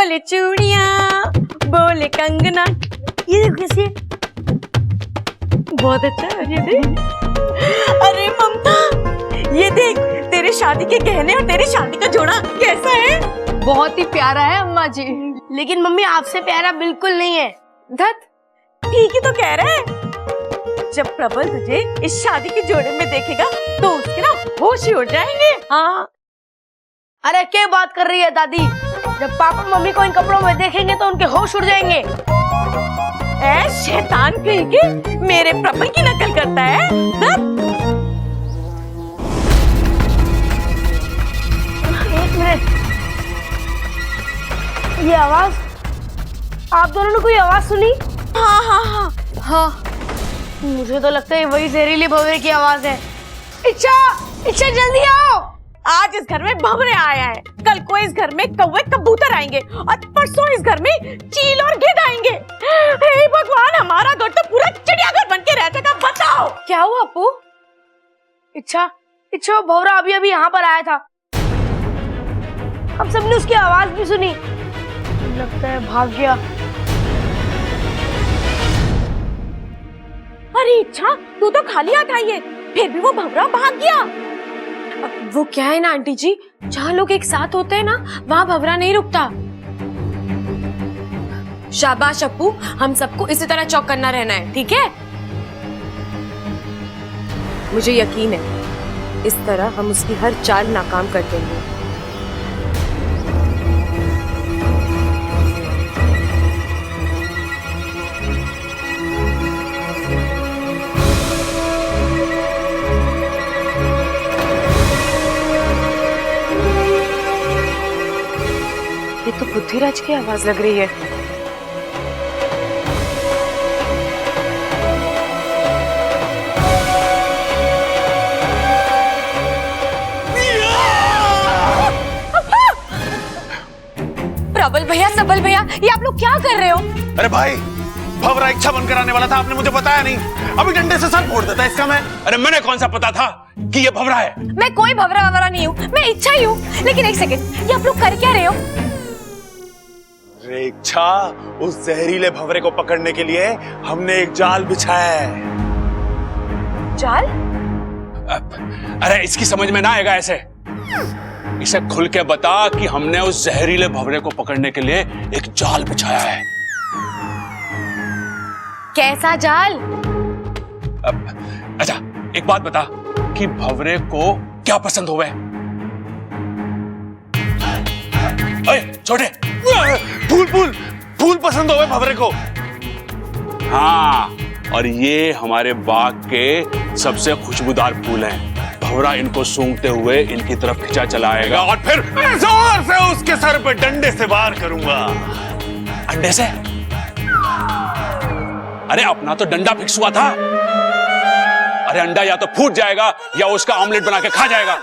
बोले चूड़ियां, बोले कंगना। ये देखो कैसी है, बहुत अच्छा है ये देख। अरे ममता, ये देख तेरे शादी के गहने और तेरी शादी का जोड़ा कैसा है? बहुत ही प्यारा है अम्मा जी। लेकिन मम्मी आपसे प्यारा बिल्कुल नहीं है। धत, ठीक ही तो कह रहे हैं। जब प्रबल तुझे इस शादी के जोड़े में देखेगा तो उसके ना होश ही उड़ जाएंगे। हाँ। अरे क्या बात कर रही है दादी? जब पापा मम्मी को इन कपड़ों में देखेंगे तो उनके होश उड़ जाएंगे। ऐ शैतान कहीं के, मेरे प्रबल की नकल करता है। एक मिनट, ये आवाज, आप दोनों ने कोई आवाज सुनी? हाँ हाँ हाँ हाँ, मुझे तो लगता है वही जहरीले भंवरे की आवाज है। इच्छा, इच्छा जल्दी आओ। आज इस घर में भंवरे आया है, कल को इस घर में कौवे कबूतर आएंगे और परसों इस घर में चील और गिद्ध आएंगे। हे भगवान, हमारा घर तो पूरा चिड़ियाघर बन के रहता था। बताओ क्या हुआ अपू? इच्छा, इच्छा भंवरा अभी अभी यहाँ पर आया था, हम सबने उसकी आवाज भी सुनी। लगता है भाग गया। अरे इच्छा, तू तो खाली हाथ आई है, फिर भी वो भंवरा भाग गया। वो क्या है ना आंटी जी, जहाँ लोग एक साथ होते हैं ना, वहाँ भंवरा नहीं रुकता। शाबाश अप्पू, हम सबको इसी तरह चौकन्ना रहना है, ठीक है? मुझे यकीन है इस तरह हम उसकी हर चाल नाकाम कर देंगे। ये तो बुद्धिराज की आवाज लग रही है। प्रबल भैया, सबल भैया, ये आप लोग क्या कर रहे हो? अरे भाई, भंवरा इच्छा बनकर आने वाला था, आपने मुझे बताया नहीं। अभी डंडे से सर फोड़ देता इसका मैं। अरे मैंने कौन सा पता था कि ये भंवरा है? मैं कोई भंवरा ववरा नहीं हूँ, मैं इच्छा ही हूँ। लेकिन एक सेकंड, ये आप लोग कर क्या रहे हो? अरे इच्छा, उस जहरीले भंवरे को पकड़ने के लिए हमने एक जाल बिछाया है। जाल? अरे इसकी समझ में ना आएगा ऐसे। इसे खुल के बता कि हमने उस जहरीले भंवरे को पकड़ने के लिए एक जाल बिछाया है। कैसा जाल? अच्छा, एक बात बता कि भंवरे को क्या पसंद होवे? ओए छोटे, फूल फूल फूल पसंद होवे भंवरे को। हाँ, और ये हमारे बाग के सबसे खुशबूदार फूल हैं। भंवरा इनको सूंघते हुए इनकी तरफ खिंचा चला आएगा और फिर जोर से उसके सर पे डंडे से वार करूंगा। अंडे से? अरे अपना तो डंडा फिक्स हुआ था। अरे अंडा या तो फूट जाएगा या उसका ऑमलेट बना के खा जाएगा।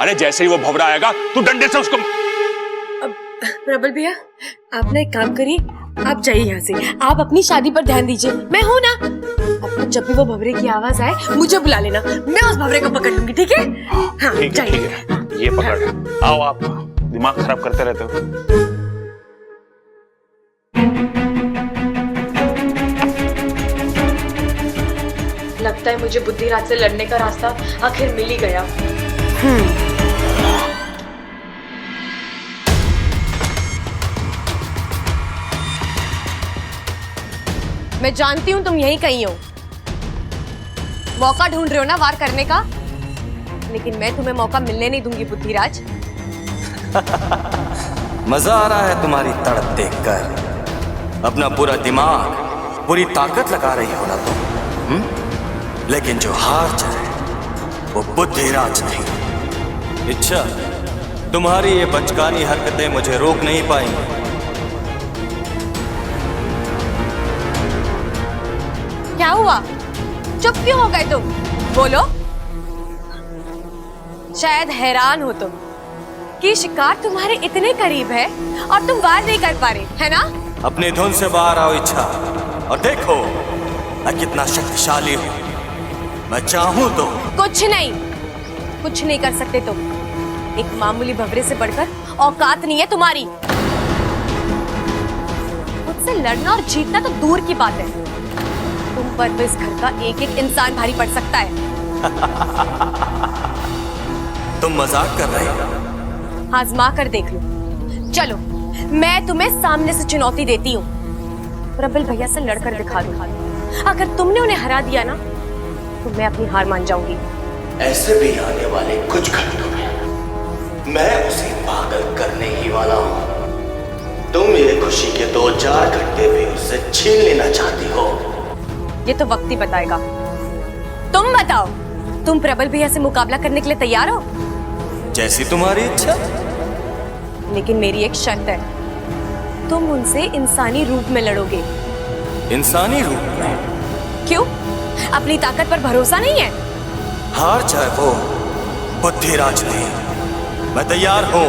अरे जैसे ही वो भंवरा आएगा तू डंडे से उसको। प्रबल भैया, आप ना एक काम करिए, आप जाइए यहाँ से, आप अपनी शादी पर ध्यान दीजिए। मैं हूँ ना, आपको जब भी वो भंवरे की आवाज आए मुझे बुला लेना, मैं उस भंवरे को पकड़ लूंगी, ठीक है? हाँ, ठीक है, ठीक है, ये पकड़। आओ, आप दिमाग खराब करते रहते हो। लगता है मुझे बुद्धिराज से लड़ने का रास्ता आखिर मिल ही गया। मैं जानती हूँ तुम यहीं कहीं हो, मौका ढूंढ रहे हो ना वार करने का, लेकिन मैं तुम्हें मौका मिलने नहीं दूंगी बुद्धिराज। मजा आ रहा है तुम्हारी तड़प देखकर। अपना पूरा दिमाग, पूरी ताकत लगा रही हो ना तुम। लेकिन जो हार जाए वो बुद्धिराज नहीं। इच्छा, तुम्हारी ये बचकानी हरकतें मुझे रोक नहीं पाएंगी। क्या हुआ, चुप क्यों हो गए तुम? बोलो। शायद हैरान हो तुम कि शिकार तुम्हारे इतने करीब है और तुम वार नहीं कर पा रहे, है ना? अपनी धुन से बाहर आओ इच्छा, और देखो मैं कितना शक्तिशाली हूँ। मैं चाहूँ तो कुछ नहीं कर सकते तुम। एक मामूली भंवरे से बढ़कर औकात नहीं है तुम्हारी। मुझसे लड़ना और जीतना तो दूर की बात है, तुम पर तो इस घर का एक एक इंसान भारी पड़ सकता है। तुम मजाक कर रहे हो? आजमा कर देख लो। चलो मैं तुम्हें सामने से चुनौती देती हूँ, प्रबल भैया से लड़कर दिखा दो। अगर तुमने उन्हें हरा दिया ना तो मैं अपनी हार मान जाऊंगी। ऐसे भी आने वाले कुछ घंटों में मैं उसे पागल करने ही वाला हूँ। तुम मेरे खुशी के 2-4 घंटे भी उससे छीन लेना चाहती हो। ये तो वक्त ही बताएगा। तुम बताओ, तुम प्रबल भैया से मुकाबला करने के लिए तैयार हो? जैसी तुम्हारी इच्छा। लेकिन मेरी एक शर्त है, तुम उनसे इंसानी रूप में लड़ोगे। इंसानी रूप में? क्यों? अपनी ताकत पर भरोसा नहीं है? हार चाहे वो बुद्धिराज नहीं, मैं तैयार हूं।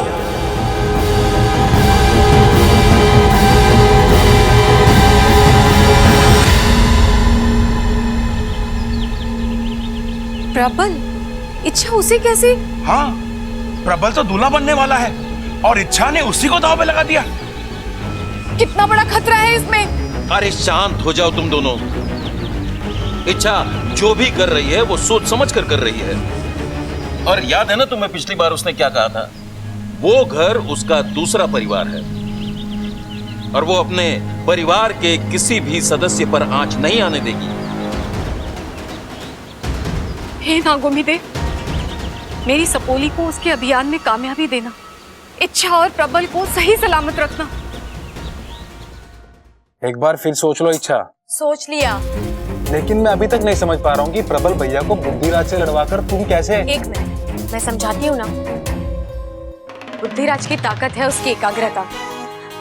प्रबल, इच्छा उसे कैसे? हाँ, प्रबल तो दूल्हा बनने वाला है और इच्छा ने उसी को दांव पे लगा दिया। कितना बड़ा खतरा है इसमें। अरे शांत हो जाओ तुम दोनों। इच्छा जो भी कर रही है वो सोच समझ कर रही है। और याद है ना तुम्हें पिछली बार उसने क्या कहा था? वो घर उसका दूसरा परिवार है और वो अपने परिवार के किसी भी सदस्य पर आंच नहीं आने देगी। हे नागोमिदे, मेरी सपोली को उसके अभियान में कामयाबी देना, इच्छा और प्रबल को सही सलामत रखना। एक बार फिर सोच लो इच्छा। सोच लिया। लेकिन मैं अभी तक नहीं समझ पा रहा हूँ कि प्रबल भैया को बुद्धिराज से लड़वाकर तुम कैसे। एक मिनट, मैं समझाती हूँ ना। बुद्धिराज की ताकत है उसकी एकाग्रता।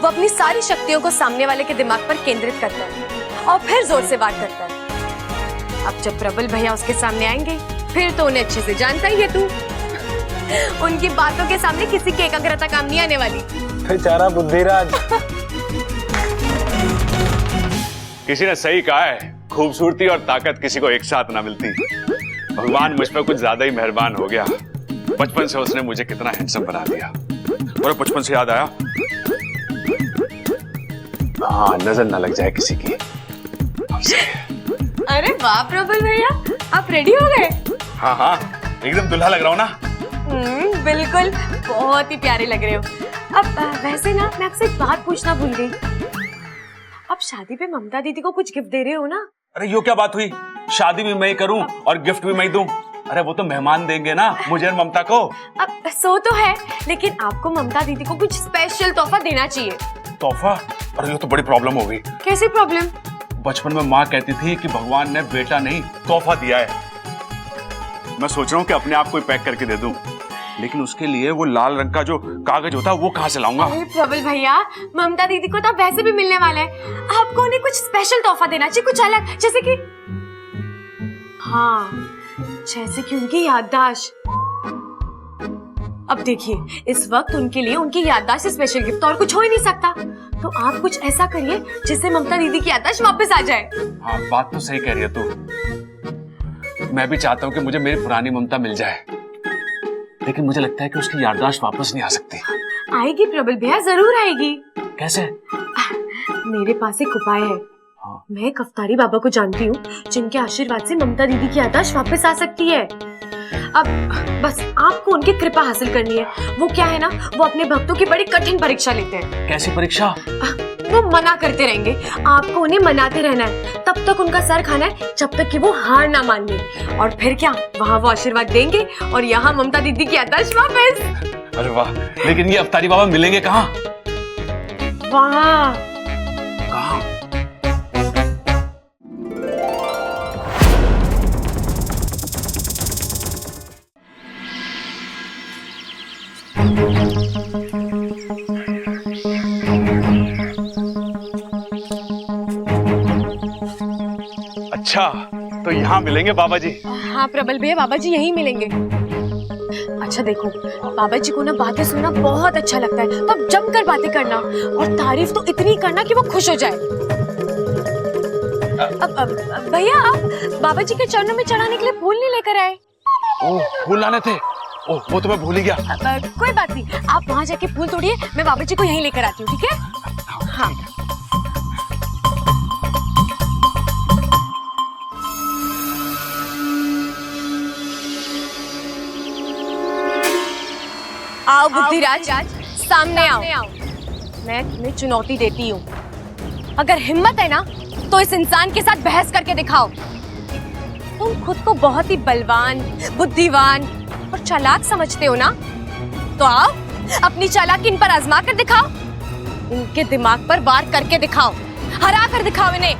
वो अपनी सारी शक्तियों को सामने वाले के दिमाग पर केंद्रित करता है और फिर जोर से वार करता है। अब जब प्रबल भैया उसके सामने आएंगे फिर तो उन्हें अच्छे से जानता ही है तू। उनकी बातों के सामने किसी की एकाग्रता काम नहीं आने वाली। बेचारा बुद्धिराज। किसी ने सही कहा है, खूबसूरती और ताकत किसी को एक साथ ना मिलती। भगवान मुझ पर कुछ ज्यादा ही मेहरबान हो गया। बचपन से उसने मुझे कितना हैंडसम बना दिया। और बचपन से याद आया, हाँ, नजर ना लग जाए किसी की। अरे वाह प्रबल भैया, आप रेडी हो गए? हाँ हाँ, एकदम दुल्हा लग रहा हूँ ना। बिल्कुल, बहुत ही प्यारे लग रहे हो। अब वैसे ना मैं आपसे एक बात पूछना भूल गई। अब शादी पे ममता दीदी को कुछ गिफ्ट दे रहे हो ना? अरे यो क्या बात हुई? शादी भी मैं ही करूं और गिफ्ट भी मैं ही दूं। अरे वो तो मेहमान देंगे ना मुझे और ममता को। अब सो तो है, लेकिन आपको ममता दीदी को कुछ स्पेशल तोहफा देना चाहिए। तोहफा? अरे ये तो बड़ी प्रॉब्लम हो गई। कैसी प्रॉब्लम? बचपन में माँ कहती थी कि भगवान ने बेटा नहीं तोहफा दिया है। मैं सोच रहा हूँ कि अपने आप को ही पैक करके दे दूं, लेकिन उसके लिए वो लाल रंग का जो कागज होता है वो कहाँ से लाऊंगा? अरे प्रबल भैया, ममता दीदी को तो वैसे भी मिलने वाला है। आपको उन्हें कुछ स्पेशल तोहफा देना चाहिए, कुछ अलग, जैसे कि हाँ, जैसे कि उनकी याददाश्त। अब देखिए, इस वक्त उनके लिए उनकी याददाश्त से स्पेशल गिफ्ट और कुछ हो ही नहीं सकता। तो आप कुछ ऐसा करिए जिससे ममता दीदी की याददाश्त वापस आ जाए। हाँ, बात तो सही कह रही है तू। मैं भी चाहता हूँ कि मुझे मेरी पुरानी ममता मिल जाए, लेकिन मुझे लगता है कि उसकी याददाश्त वापस नहीं आ सकती। आएगी प्रबल भैया, जरूर आएगी। कैसे? मेरे पास एक उपाय है। मैं कफ्तारी बाबा को जानती हूँ, जिनके आशीर्वाद से ममता दीदी की याददाश्त वापस आ सकती है। अब बस आपको उनकी कृपा हासिल करनी है। वो क्या है ना, वो अपने भक्तों की बड़ी कठिन परीक्षा लेते हैं। कैसी परीक्षा? वो मना करते रहेंगे, आपको उन्हें मनाते रहना है। तब तक उनका सर खाना है जब तक कि वो हार ना मान ले। और फिर क्या, वहाँ वो आशीर्वाद देंगे और यहाँ ममता दीदी की याददाश्त वापस। अरे वाह, लेकिन ये अफ्तारी बाबा मिलेंगे कहाँ? वहाँ। कहाँ? अच्छा, तो यहाँ मिलेंगे बाबा जी? हाँ प्रबल भैया, बाबा जी यहीं मिलेंगे। अच्छा देखो, बाबा जी को ना बातें सुनना बहुत अच्छा लगता है, तो अब जमकर बातें करना और तारीफ तो इतनी करना कि वो खुश हो जाए। अब भैया, आप बाबा जी के चरणों में चढ़ाने के लिए फूल नहीं लेकर आए? ओह, फूल लाने थे। ओह, वो तो मैं भूल ही गया। कोई बात नहीं, आप वहाँ जाके फूल तोड़िए, मैं बाबा जी को यहीं लेकर आती हूँ, ठीक है? हाँ। आओ बुद्धिराज, सामने आओ। मैं तुम्हें चुनौती देती हूँ। अगर हिम्मत है ना, तो इस इंसान के साथ बहस करके दिखाओ। तुम खुद को बहुत ही बलवान, बुद्धिवान और चालाक समझते हो ना? तो आओ, अपनी चालाकी इन पर आजमा कर दिखाओ। इनके दिमाग पर वार करके दिखाओ, हरा कर दिखाओ इन्हें।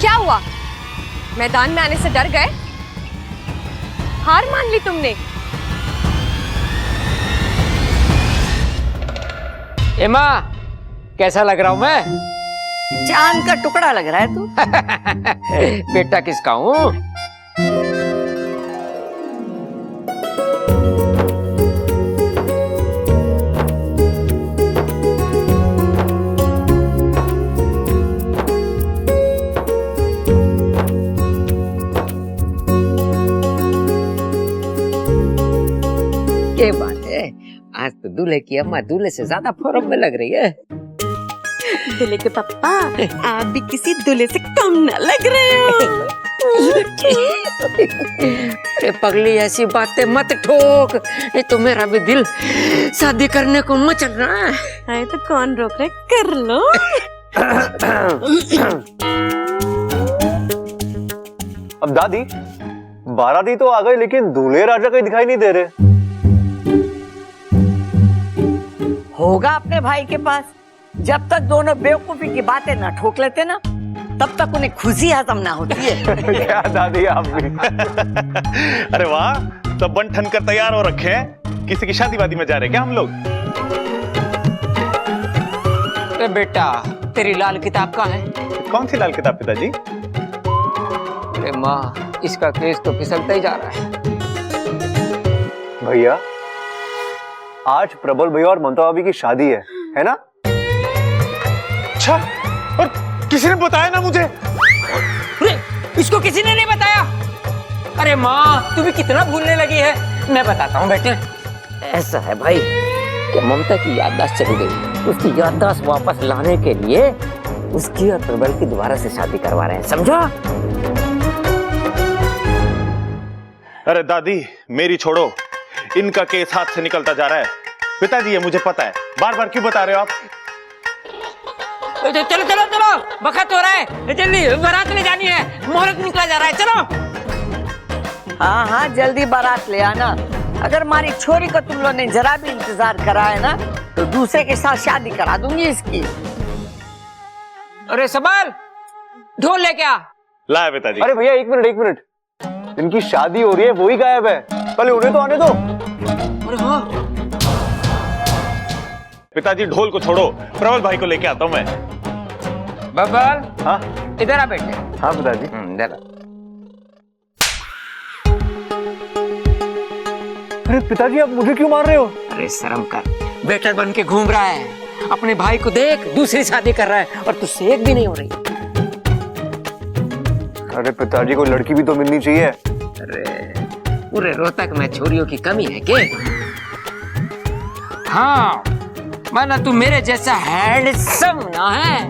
क्या हुआ? मैदान में आने से डर गए? हार मान ली तुमने? एमा, कैसा लग रहा हूं मैं? चांद का टुकड़ा लग रहा है तू। बेटा किसका हूं? ये बात है, आज तो दूल्हे की अम्मा दूल्हे से ज्यादा फॉर्म में लग रही है। दूल्हे के पापा, आप भी किसी दूल्हे से कम न लग रहे हो। अरे पगली, ऐसी बातें मत ठोक, नहीं तो मेरा भी दिल शादी करने को मचल रहा है। अरे तो कौन रोक रहा है, कर लो। अब दादी, बाराती तो आ गई, लेकिन दूल्हे राजा कहीं दिखाई नहीं दे रहे। होगा अपने भाई के पास। जब तक दोनों बेवकूफी की बातें ना ठोक लेते ना, तब तक उन्हें खुशी हजम ना होती है। क्या दादी, आप भी। अरे वाह, सब बन ठन कर तैयार हो रखे हैं। किसी की शादी वादी में जा रहे हैं क्या हम लोग? अरे बेटा, तेरी लाल किताब कहाँ है? कौन सी लाल किताब पिताजी? अरे माँ, इसका केस तो फिसलता ही जा रहा है। भैया, आज प्रबल भैया और ममता भाभी की शादी है ना? अच्छा, और किसी ने बताया ना मुझे? अरे, इसको किसी ने नहीं बताया? अरे माँ, तू भी कितना भूलने लगी है। मैं बताता हूँ बेटे। ऐसा है भाई कि ममता की याददाश्त चली गई। उसकी याददाश्त वापस लाने के लिए उसकी और प्रबल की दोबारा से शादी करवा रहे हैं, समझा? अरे दादी, मेरी छोड़ो, इनका केस हाथ से निकलता जा रहा है। पिताजी, ये मुझे पता है, बार बार क्यों बता रहे हो आप? चलो चलो चलो, वक्त हो रहा है, जल्दी बारात ले जानी है, मुहूर्त निकला जा रहा है, चलो। हाँ हाँ, जल्दी बारात ले आना। अगर हमारी छोरी को तुम लोगों ने जरा भी इंतजार करा है ना, तो दूसरे के साथ शादी करा दूंगी इसकी। अरे सबल, ढोल लेके आ। लाया पिताजी। अरे भैया, एक मिनट। इनकी शादी हो रही है, वो ही गायब है। पहले उन्हें तो आने दो। अरे हाँ। पिताजी, ढोल को छोड़ो, प्रबल भाई को लेके आता हूँ मैं। बबल, हाँ इधर आ बेटे। हाँ पिताजी। इधर आ। अरे पिताजी, आप मुझे क्यों मार रहे हो? अरे शर्म कर, बेटर बन के घूम रहा है। अपने भाई को देख, दूसरी शादी कर रहा है और तुझसे एक भी नहीं हो रही। अरे पिताजी, को लड़की भी तो मिलनी चाहिए। अरे पूरे रोहतक में छोरियों की कमी है क्या? हाँ, माना तू मेरे जैसा हैंडसम ना है,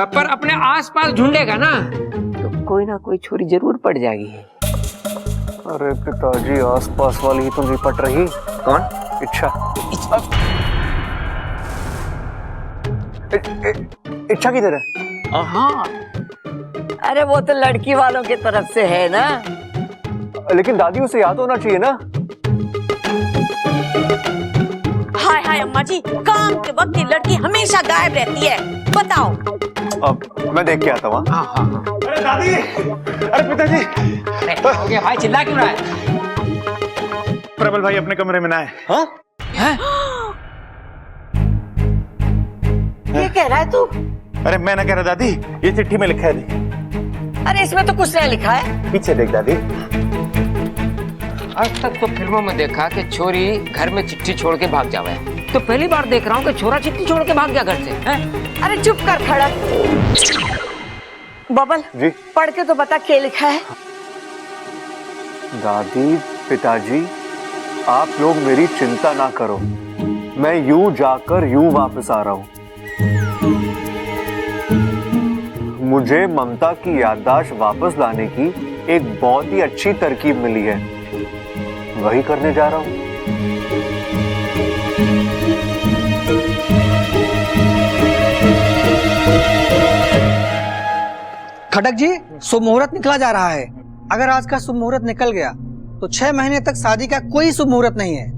पर अपने आसपास ढूंढेगा ना तो कोई ना कोई छोरी जरूर पड़ जाएगी। अरे पिताजी, आसपास वाली ही तो नहीं पट रही। कौन? इच्छा। इच्छा किधर है? हाँ, अरे वो तो लड़की वालों की तरफ से है ना। लेकिन दादी, उसे याद होना चाहिए ना। हाय हाय अम्मा जी, काम के वक्त ये लड़की हमेशा गायब रहती है, बताओ। अब मैं देख के आता हूँ। हाँ हाँ हाँ। अरे दादी, अरे पिताजी। अरे हो गया भाई, चिल्ला क्यों रहा है? प्रबल भाई अपने कमरे में ना है। हाँ? ये कह रहा है तू? अरे मैं ना कह रहा दादी, ये चिट्ठी में लिखा है। देख। अरे इसमें तो कुछ नहीं लिखा है। पीछे देख दादी। आज तक तो फिल्मों में देखा कि छोरी घर में चिट्ठी छोड़ के भाग जावे, तो पहली बार देख रहा हूँ कि छोरा चिट्ठी छोड़ के भाग गया घर से, हैं? अरे चुप कर खड़ा। बबल जी पढ़ के तो बता क्या लिखा है। दादी, पिताजी, आप लोग मेरी चिंता ना करो, मैं यूं जाकर यूं वापस आ रहा हूं। मुझे ममता की याददाश्त वापस लाने की एक बहुत ही अच्छी तरकीब मिली है, वही करने जा रहा हूं। खटक जी, शुभ मुहूर्त निकला जा रहा है। अगर आज का शुभ मुहूर्त निकल गया तो 6 महीने तक शादी का कोई शुभ मुहूर्त नहीं है।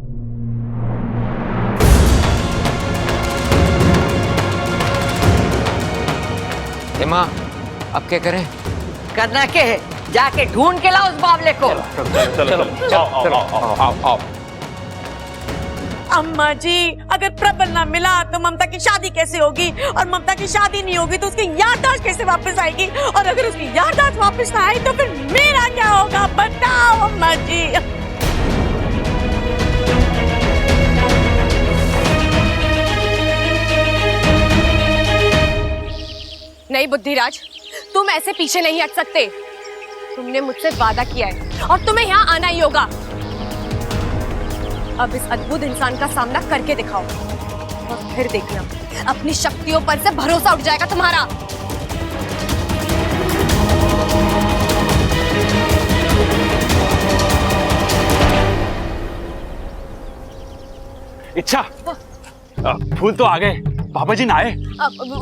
माँ अब क्या करें? करना क्या है, जाके ढूंढ के लाओ उस बावले को। आओ। अम्मा जी, अगर प्रबल ना मिला तो ममता की शादी कैसे होगी, और ममता की शादी नहीं होगी तो उसकी याददाश्त कैसे वापस आएगी, और अगर उसकी याददाश्त वापस ना आई तो फिर मेरा क्या होगा, बताओ अम्मा जी। नहीं बुद्धिराज, तुम ऐसे पीछे नहीं हट सकते। तुमने मुझसे वादा किया है और तुम्हें यहाँ आना ही होगा। अब इस अद्भुत इंसान का सामना करके दिखाओ और फिर देखना अपनी शक्तियों पर से भरोसा उठ जाएगा तुम्हारा। इच्छा, फूल तो आ गए, पापा जी ना आए?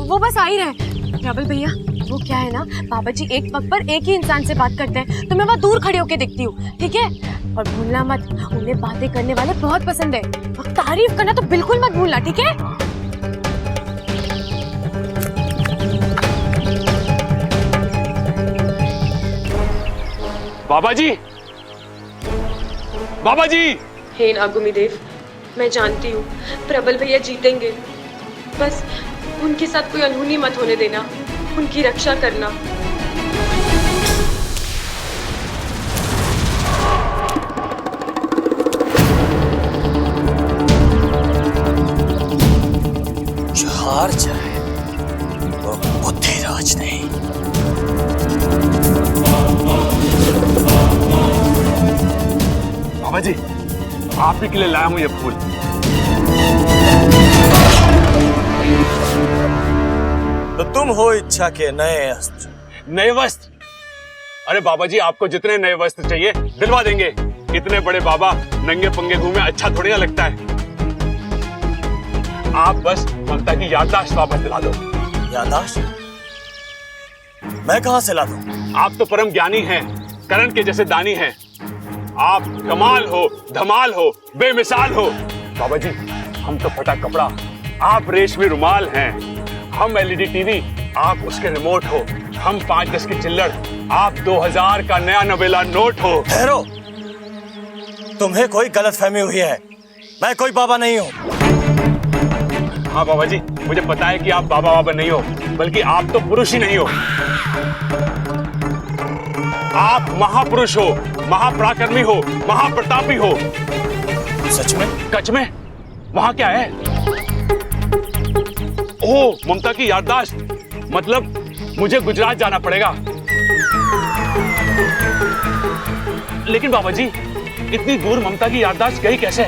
वो बस आ ही रहे। प्रबल भैया, वो क्या है ना, पापा जी एक वक्त पर एक ही इंसान से बात करते हैं, तो मैं वहाँ दूर खड़े होके देखती हूँ, ठीक है? और भूलना मत, उन्हें बातें करने वाले बहुत पसंद है, और तारीफ करना तो बिल्कुल मत भूलना, ठीक है? बाबा जी, बाबा जी। हे नागुमी देव, मैं जानती हूँ प्रबल भैया जीतेंगे, बस उनके साथ कोई अनहोनी मत होने देना, उनकी रक्षा करना। जो हार जाए वो बुद्धिराज नहीं। बाबा जी, आप ही के लिए लाया हूं ये फूल। तो तुम हो इच्छा के नए अस्त्र। नए वस्त्र? अरे बाबा जी, आपको जितने नए वस्त्र चाहिए दिलवा देंगे। इतने बड़े बाबा नंगे पंगे घूमे अच्छा थोड़ी ना लगता है। आप बस ममता की याददाश्त वापस दिला दो। याददाश्त? मैं कहां से ला दूं? आप तो परम ज्ञानी हैं, करण के जैसे दानी हैं। आप कमाल हो, धमाल हो, बेमिसाल हो। बाबा जी, हम तो फटा कपड़ा, आप रेशमी रुमाल हैं। हम एलईडी टीवी, आप उसके रिमोट हो। हम 5-10 की चिल्लड़, आप 2000 का नया नवेला नोट हो। ठहरो, तुम्हें कोई गलतफहमी हुई है, मैं कोई बाबा नहीं हूँ। हाँ बाबा जी, मुझे पता है कि आप बाबा बाबा नहीं हो, बल्कि आप तो पुरुष ही नहीं हो। आप महापुरुष हो, महापराक्रमी हो, महाप्रतापी हो। सच में? सच में? वहां क्या है? ओह, ममता की याददाश्त। मतलब मुझे गुजरात जाना पड़ेगा। लेकिन बाबा जी, इतनी दूर ममता की याददाश्त गई कैसे?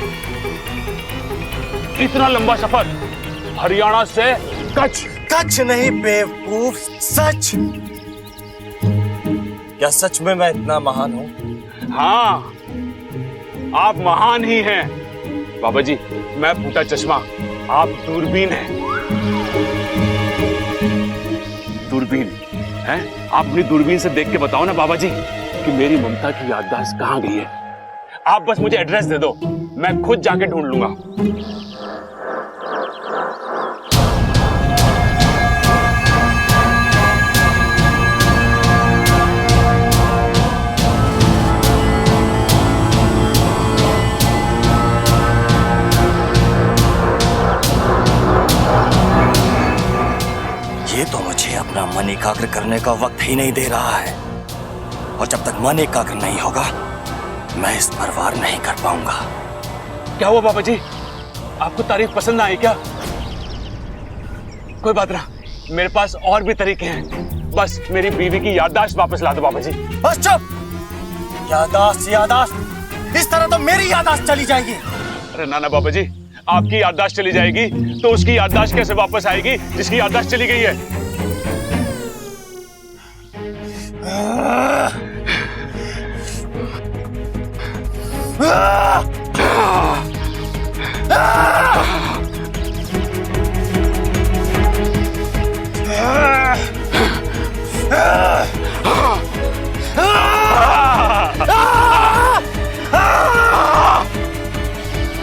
इतना लंबा सफर, हरियाणा से कच्छ। कच्छ नहीं बेवकूफ, सच। क्या सच में मैं इतना महान हूं? हाँ, आप महान ही हैं। बाबा जी, मैं फूटा चश्मा, आप दूरबीन हैं। दूरबीन हैं? आप अपनी दूरबीन से देख के बताओ ना बाबा जी कि मेरी ममता की याददाश्त कहाँ गई है। आप बस मुझे एड्रेस दे दो, मैं खुद जाके ढूंढ लूंगा। ये तो मुझे अपना मन एकाग्र करने का वक्त ही नहीं दे रहा है, और जब तक मन एकाग्र नहीं होगा मैं इस पर वार नहीं कर पाऊंगा। क्या हुआ बाबा जी? आपको तारीफ पसंद ना आई क्या? कोई बात ना, मेरे पास और भी तरीके हैं। बस मेरी बीवी की याददाश्त वापस ला दो बाबा जी। बस चुप। यादाश्त यादाश्त, इस तरह तो मेरी यादाश्त चली जाएगी। अरे ना ना बाबा जी, आपकी याददाश्त चली जाएगी तो उसकी याददाश्त कैसे वापस आएगी जिसकी याददाश्त चली गई है?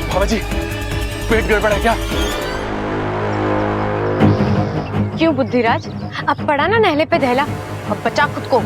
बाबा जी, पेट गड़बड़ है क्या? क्यों बुद्धिराज, अब पड़ा ना नहले पे दहला, अब बचा खुद को।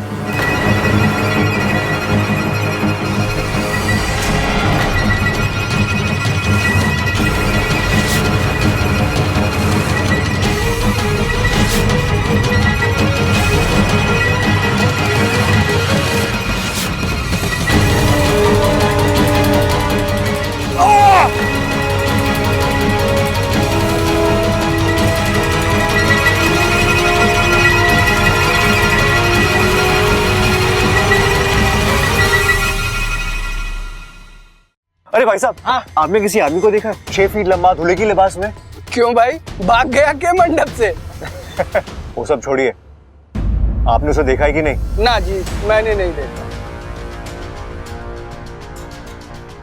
अरे भाई साहब, आपने किसी आदमी को देखा 6 फीट लंबा धुले की लिबास में? क्यों भाई, भाग गया क्या मंडप से? वो सब छोड़िए, आपने उसे देखा है कि नहीं? ना जी, मैंने नहीं देखा।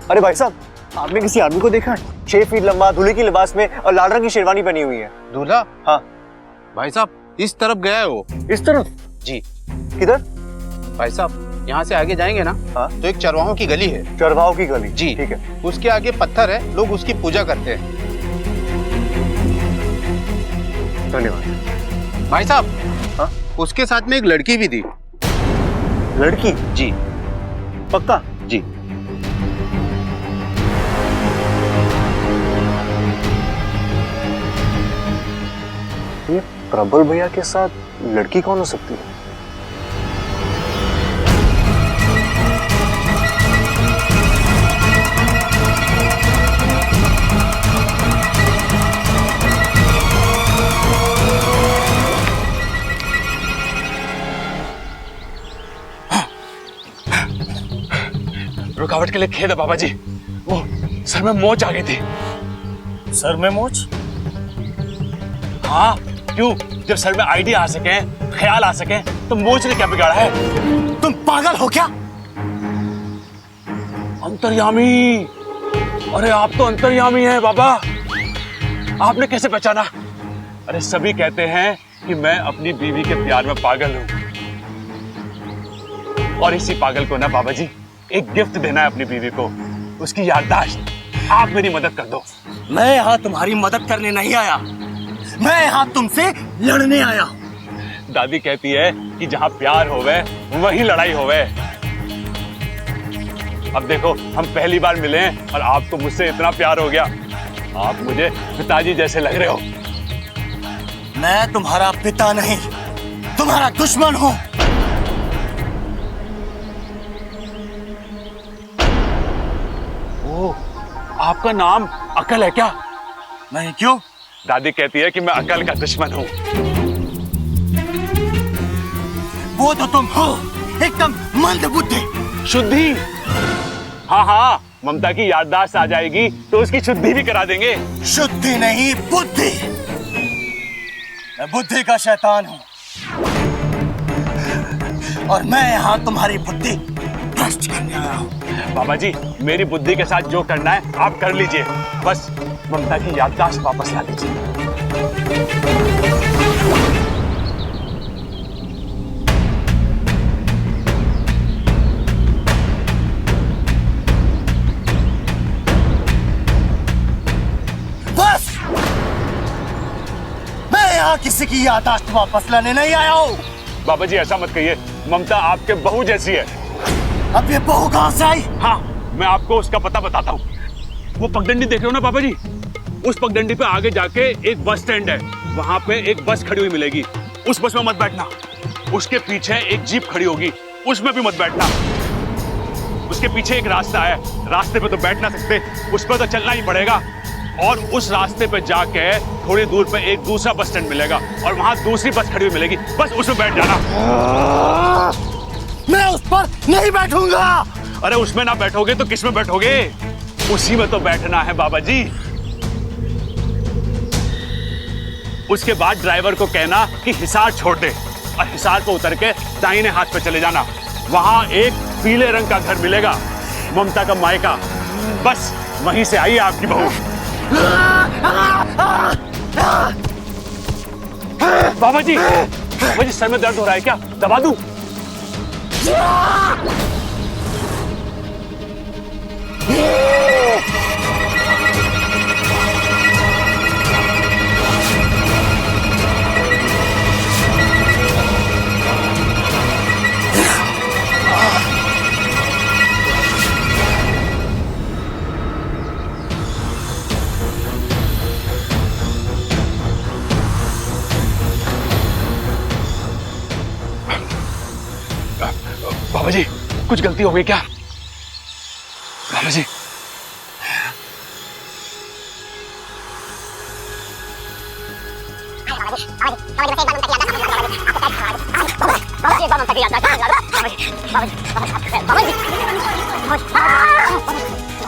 अरे भाई साहब, आपने किसी आदमी को देखा है 6 फीट लंबा धुले की लिबास में और लाल रंग की शेरवानी पहनी हुई है? दूल्हा? हाँ भाई साहब, इस तरफ गया है वो। इस तरफ? जी। किधर? भाई साहब, यहाँ से आगे जाएंगे ना, हाँ? तो एक चरवाहों की गली है। चरवाहों की गली? जी ठीक है। उसके आगे पत्थर है, लोग उसकी पूजा करते हैं। धन्यवाद। भाई साहब, हाँ? उसके साथ में एक लड़की भी थी। लड़की? जी। पक्का? जी। ये प्रबल भैया के साथ लड़की कौन हो सकती है? रुकावट के लिए खेद है बाबा जी, वो सर में मोच आ गई थी। सर में मोच? हाँ, क्यों? जब सर में आइडिया आ सके, ख्याल आ सके, तो मोच ने क्या बिगाड़ा है? तुम पागल हो क्या? अंतर्यामी! अरे आप तो अंतर्यामी हैं बाबा, आपने कैसे पहचाना? अरे सभी कहते हैं कि मैं अपनी बीवी के प्यार में पागल हूं, और इसी पागल को ना बाबा जी एक गिफ्ट देना है अपनी बीवी को, उसकी याददाश्त। आप मेरी मदद कर दो। मैं यहाँ तुम्हारी मदद करने नहीं आया, मैं यहाँ तुमसे लड़ने आया। दादी कहती है कि जहाँ प्यार होवे वहीं लड़ाई होवे। अब देखो, हम पहली बार मिले हैं और आपको मुझसे इतना प्यार हो गया। आप मुझे पिताजी जैसे लग रहे हो। मैं तुम्हारा पिता नहीं, तुम्हारा दुश्मन हूँ। ओह, आपका नाम अकल है क्या? नहीं, क्यों? दादी कहती है कि मैं अकल का दुश्मन हूँ। वो तो तुम हो, एकदम मंदबुद्धि। शुद्धि? हाँ हाँ, ममता की याददाश्त आ जाएगी तो उसकी शुद्धि भी करा देंगे। शुद्धि नहीं, बुद्धि। मैं बुद्धि का शैतान हूँ, और मैं यहाँ तुम्हारी बुद्धि भ्रष्ट करने आया हूँ। बाबा जी, मेरी बुद्धि के साथ जो करना है आप कर लीजिए, बस ममता की याददाश्त वापस ला दीजिए। बस, मैं यहाँ किसी की याददाश्त वापस लाने नहीं आया हूँ। बाबा जी ऐसा मत कहिए, ममता आपके बहू जैसी है। अब ये बहू कहाँ से आई? हाँ, मैं आपको उसका पता बताता हूँ। वो पगडंडी देख रहे हो ना बाबा जी, उस पगडंडी पे आगे जाके एक बस स्टैंड है, वहां पे एक बस खड़ी हुई मिलेगी। उस बस में मत बैठना। उसके पीछे एक जीप खड़ी होगी, उसमें भी मत बैठना। उसके पीछे एक रास्ता है, रास्ते पे तो बैठ ना सकते, उस पर तो चलना ही पड़ेगा। और उस रास्ते पे जाके थोड़ी दूर पे एक दूसरा बस स्टैंड मिलेगा और वहां दूसरी बस खड़ी हुई मिलेगी, बस उसमें बैठ जाना। मैं उस पर नहीं बैठूंगा। अरे उसमें ना बैठोगे तो किस में बैठोगे? उसी में तो बैठना है बाबा जी। उसके बाद ड्राइवर को कहना कि हिसार छोड़ दे और हिसार को उतर के दाहिने हाथ पे चले जाना। वहां एक पीले रंग का घर मिलेगा, ममता का मायका। बस वहीं से आई आपकी बहू। बाबा जी सर में दर्द हो रहा है क्या? दबा दूं? बाबा जी कुछ गलती हो गई क्या? बाबा जी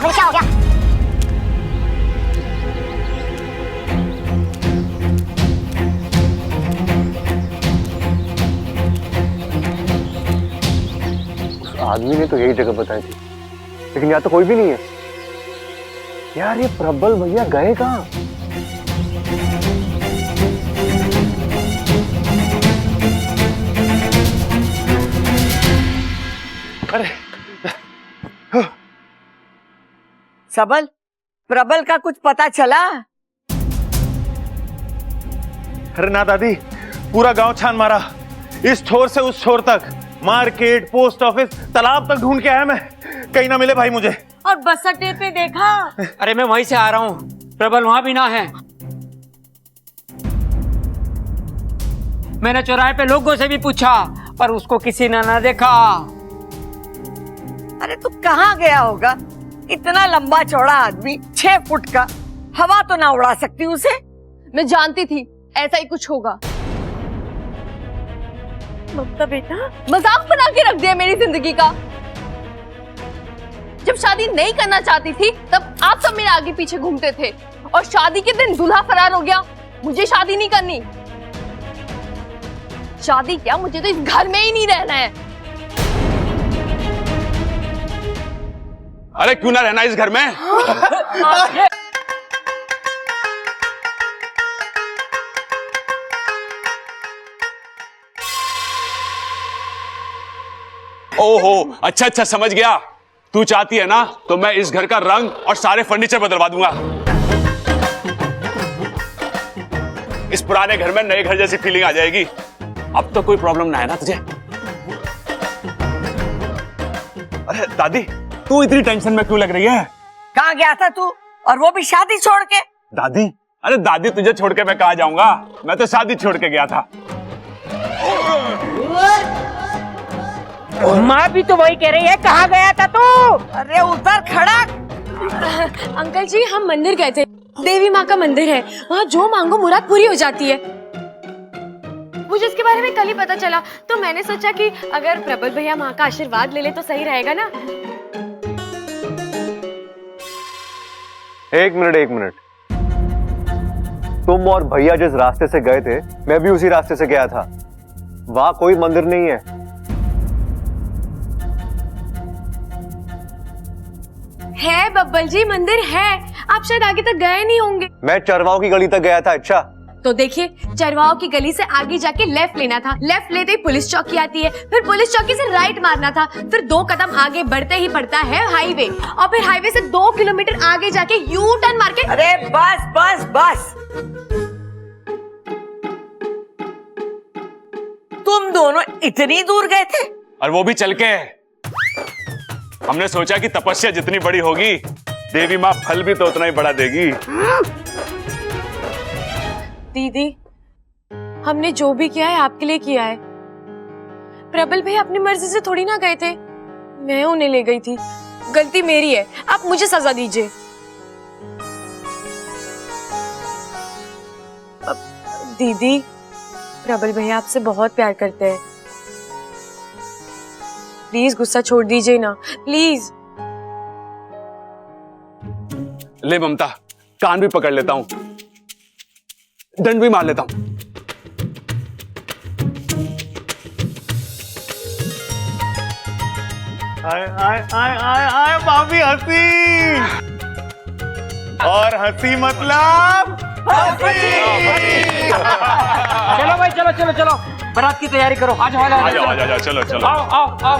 क्या हो गया? आदमी ने तो यही जगह बताई थी, लेकिन यहाँ तो कोई भी नहीं है। यार ये प्रबल भैया गए कहाँ? अरे सबल, प्रबल का कुछ पता चला? अरे ना दादी, पूरा गांव छान मारा, इस छोर से उस छोर तक, मार्केट, पोस्ट ऑफिस, तालाब तक ढूंढ के आया मैं, कहीं ना मिले भाई मुझे। और बस अड्डे पे देखा? अरे मैं वहीं से आ रहा हूँ, प्रबल वहां भी ना है। मैंने चौराहे पे लोगों से भी पूछा पर उसको किसी ने ना देखा। अरे तू कहाँ गया होगा? इतना लंबा चौड़ा आदमी, 6 फुट का, हवा तो ना उड़ा सकती उसे? मैं जानती थी ऐसा ही कुछ होगा। ममता बेटा मजाक बना के रख दिया मेरी जिंदगी का। जब शादी नहीं करना चाहती थी तब आप सब मेरे आगे पीछे घूमते थे और शादी के दिन दूल्हा फरार हो गया। मुझे शादी नहीं करनी। शादी क्या, मुझे तो इस घर में ही नहीं रहना है। अरे क्यों ना रहना इस घर में? ओहो अच्छा अच्छा समझ गया। तू चाहती है ना तो मैं इस घर का रंग और सारे फर्नीचर बदलवा दूंगा। इस पुराने घर में नए घर जैसी फीलिंग आ जाएगी। अब तो कोई प्रॉब्लम ना है ना तुझे? अरे दादी तू इतनी टेंशन में क्यों लग रही है? कहाँ गया था तू, और वो भी शादी छोड़ के? दादी अरे दादी तुझे छोड़ के मैं कहाँ जाऊंगा? मैं तो शादी छोड़ के गया था। माँ भी तो वही कह रही है, कहाँ गया था तू? अरे उधर खड़ा। अंकल जी हम मंदिर गए थे, देवी माँ का मंदिर है, वहाँ जो मांगो मुराद पूरी हो जाती है। मुझे इसके बारे में कल ही पता चला तो मैंने सोचा कि अगर प्रबल भैया माँ का आशीर्वाद ले ले तो सही रहेगा ना। एक मिनट, तुम और भैया जिस रास्ते से गए थे मैं भी उसी रास्ते से गया था। वहां कोई मंदिर नहीं है। है बब्बल जी, मंदिर है, आप शायद आगे तक गए नहीं होंगे। मैं चरवाओं की गली तक गया था। अच्छा तो देखिए, चरवाओं की गली से आगे जाके लेफ्ट लेना था, लेफ्ट लेते ही पुलिस चौकी आती है, फिर पुलिस चौकी से राइट मारना था, फिर 2 कदम आगे बढ़ते ही पड़ता है हाईवे, और फिर हाईवे से 2 किलोमीटर आगे जाके यू टर्न मार के। अरे बस बस बस, तुम दोनों इतनी दूर गए थे? और वो भी चल के। हमने सोचा कि तपस्या जितनी बड़ी होगी देवी माँ फल भी तो उतना ही बड़ा देगी। दीदी हमने जो भी किया है आपके लिए किया है। प्रबल भाई अपनी मर्जी से थोड़ी ना गए थे, मैं उन्हें ले गई थी। गलती मेरी है, आप मुझे सजा दीजिए। दीदी, प्रबल भैया आपसे बहुत प्यार करते हैं। प्लीज गुस्सा छोड़ दीजिए ना, प्लीज। ले ममता, कान भी पकड़ लेता हूं, दंड भी मार लेता हूं। आए आए आए आए आए भाभी हंसी, और हंसी मतलब चलो भाई, चलो चलो चलो, बारात की तैयारी करो। आ जाओ आ जाओ, चलो चलो। आओ आओ आओ।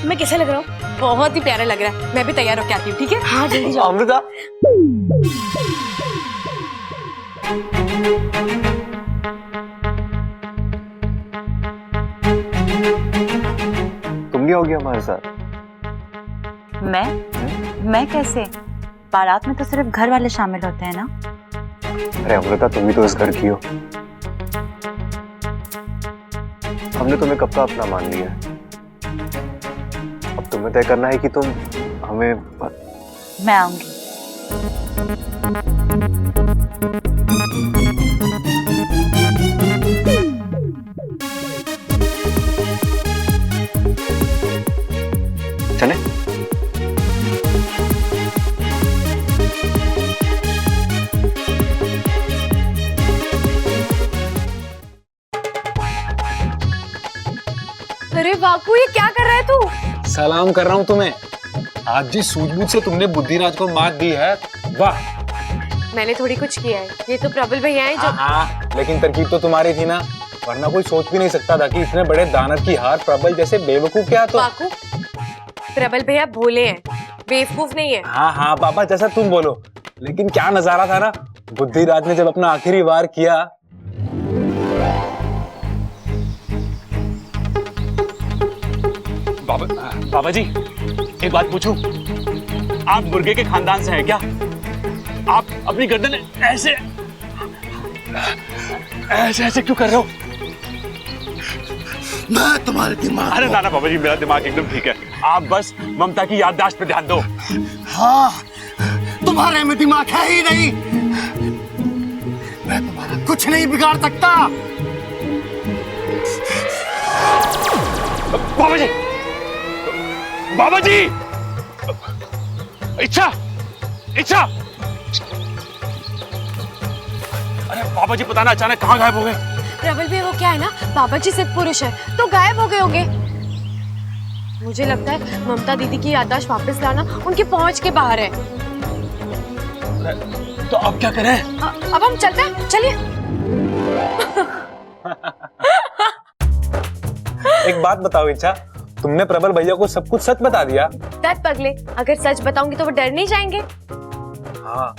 मैं कैसे लग रहा हूँ? बहुत ही प्यारा लग रहा है। मैं भी तैयार होके आती हूँ, ठीक है? हाँ जल्दी जाओ। अमृता, तुम नहीं होगी हमारे साथ? मैं कैसे? बारात में तो सिर्फ घर वाले शामिल होते हैं ना। अरे अमृता, तुम भी तो इस घर की हो। हमने तुम्हें कब का अपना मान लिया है। अब तुम्हें तय करना है कि तुम हमें। मैं आऊंगी। चले? अरे बाकू, ये क्या कर रहा है तू? सलाम कर रहा हूँ तुम्हें। आज जिस सूझबूझ से तुमने बुद्धिराज को मात दी है, वाह। मैंने थोड़ी कुछ किया है, ये तो प्रबल भैया है जो। हाँ, लेकिन तरकीब तो तुम्हारी थी ना, वरना कोई सोच भी नहीं सकता था कि इतने बड़े दानव की हार प्रबल जैसे बेवकूफ क्या तो। बाकू, प्रबल भैया भोले हैं, बेवकूफ नहीं है। हाँ हाँ पापा, जैसा तुम बोलो, लेकिन क्या नजारा था ना बुद्धिराज ने जब अपना आखिरी वार किया। बाबा जी, एक बात पूछूं? आप मुर्गे के खानदान से हैं क्या? आप अपनी गर्दन ऐसे ऐसे ऐसे क्यों कर रहे हो? मैं तुम्हारे दिमाग। अरे ना बाबा जी, मेरा दिमाग एकदम ठीक है। आप बस ममता की याददाश्त पे ध्यान दो। हाँ, तुम्हारे में दिमाग है ही नहीं। मैं तुम्हारा कुछ नहीं बिगाड़ सकता। बाबा जी, बाबा जी, इच्छा, इच्छा। अरे बाबा जी, पता ना अचानक कहाँ गायब हो गए। प्रबल भैया, वो क्या है ना, बाबा जी सिद्ध पुरुष है तो गायब हो गए होंगे। मुझे लगता है ममता दीदी की याददाश्त वापस लाना उनकी पहुंच के बाहर है। तो अब क्या करें? अब हम चलते हैं, चलिए। एक बात बताओ इच्छा, तुमने प्रबल भैया को सब कुछ सच बता दिया? दत्त पगले, अगर सच बताऊंगी तो वो डर नहीं जाएंगे। हाँ,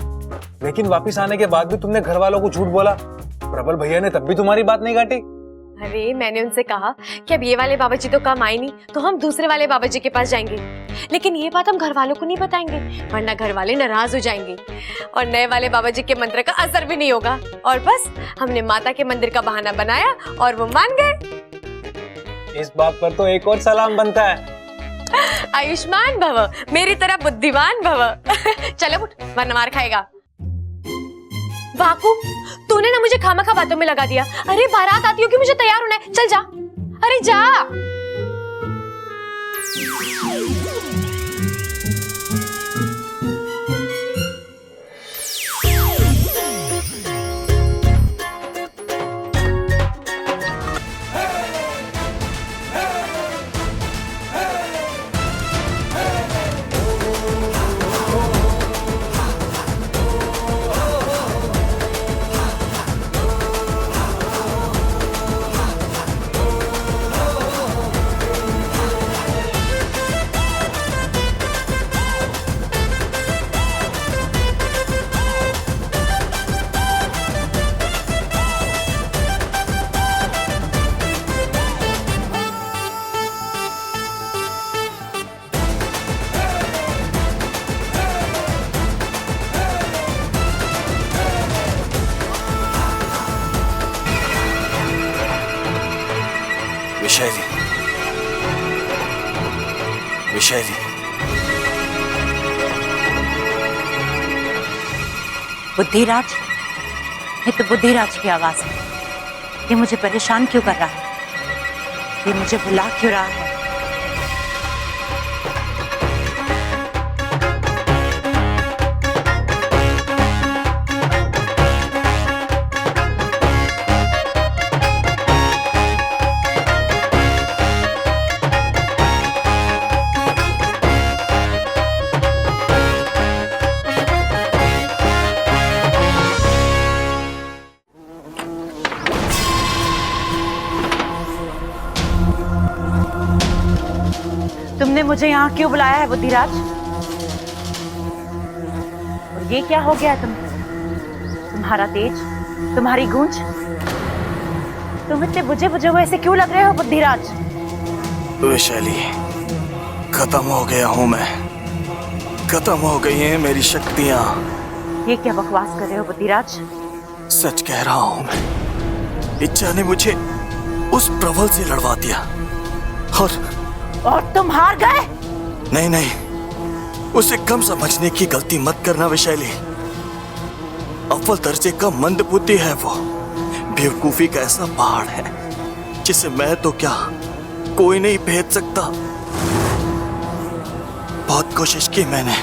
लेकिन वापस आने के बाद भी तुमने घर वालों को झूठ बोला। प्रबल भैया ने तब भी तुम्हारी बात नहीं काटी। अरे मैंने उनसे कहा कि अब ये वाले बाबा जी तो काम आए नहीं, तो हम दूसरे वाले बाबा जी के पास जाएंगे। लेकिन ये बात हम घर वालों को नहीं बताएंगे, वरना घर वाले नाराज हो जाएंगे और नए वाले बाबा जी के मंत्र का असर भी नहीं होगा। और बस हमने माता के मंदिर का बहाना बनाया और वो मान गए। इस बात पर तो एक और सलाम बनता है। आयुष्मान भव, मेरी तरह बुद्धिमान भव। चलो उठ, वरना मार खाएगा। वाकू, तूने ना मुझे खामखा बातों में लगा दिया। अरे बारात आती होगी, मुझे तैयार होना है, चल जा। अरे जा। विशैली, विशैली, बुद्धिराज, ये तो बुद्धिराज की आवाज है। ये मुझे परेशान क्यों कर रहा है? ये मुझे बुला क्यों रहा है? तुमने मुझे यहाँ क्यों बुलाया है बुद्धिराज? और ये क्या हो गया तुम्हारा तेज, तुम्हारी गूंज? तुम इतने बुझे बुझे हुए ऐसे क्यों लग रहे हो बुद्धिराज? वैशाली, खत्म हो गया हूँ मैं। खत्म हो गई हैं मेरी शक्तियाँ। ये क्या बकवास कर रहे हो बुद्धिराज? सच कह रहा हूँ मैं। इच्छा ने मुझे उस प्रबल से लड़वा दिया और तुम हार गए? नहीं नहीं, उसे कम समझने की गलती मत करना वैशाली। अव्वल दर्जे का मंदबुद्धि है वो। बेवकूफी का ऐसा पहाड़ है जिसे मैं तो क्या कोई नहीं भेद सकता। बहुत कोशिश की मैंने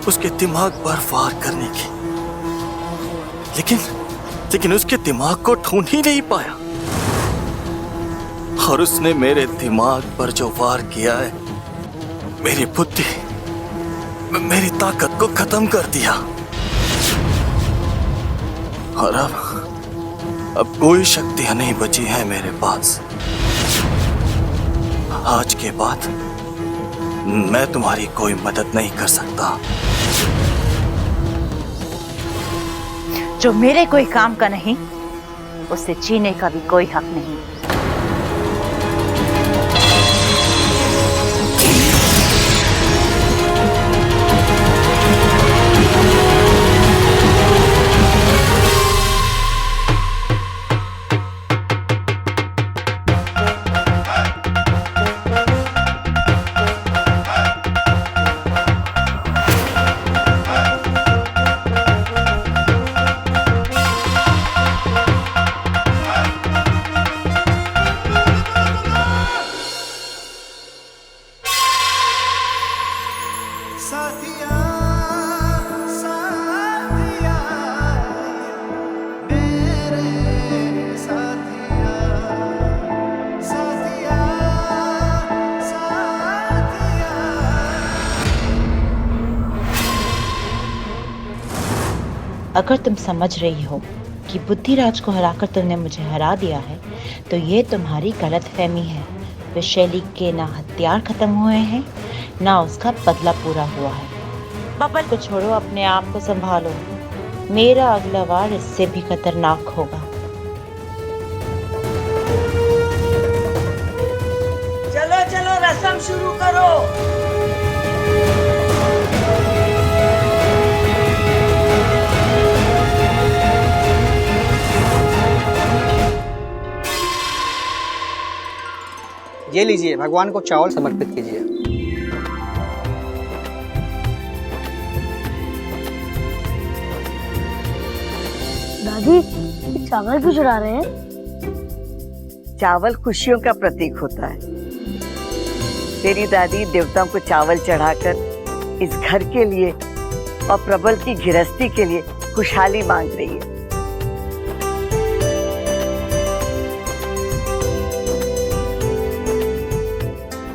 उसके दिमाग पर वार करने की, लेकिन उसके दिमाग को ढूंढ ही नहीं पाया। और उसने मेरे दिमाग पर जो वार किया है, मेरी बुद्धि, मेरी ताकत को खत्म कर दिया। और अब कोई शक्तियां नहीं बची हैं मेरे पास। आज के बाद मैं तुम्हारी कोई मदद नहीं कर सकता। जो मेरे कोई काम का नहीं, उसे जीने का भी कोई हक नहीं। अगर तुम समझ रही हो कि बुद्धिराज को हराकर तुमने मुझे हरा दिया है, तो ये तुम्हारी गलतफहमी है। वैशाली के ना हथियार खत्म हुए हैं, ना उसका बदला पूरा हुआ है। बबल को छोड़ो, अपने आप को संभालो। मेरा अगला वार इससे भी खतरनाक होगा। चलो चलो, रस्म शुरू करो। ये लीजिए, भगवान को चावल समर्पित कीजिए। दादी, चावल क्यों चढ़ा रहे हैं? चावल खुशियों का प्रतीक होता है। तेरी दादी देवताओं को चावल चढ़ाकर इस घर के लिए और प्रबल की गृहस्थी के लिए खुशहाली मांग रही है।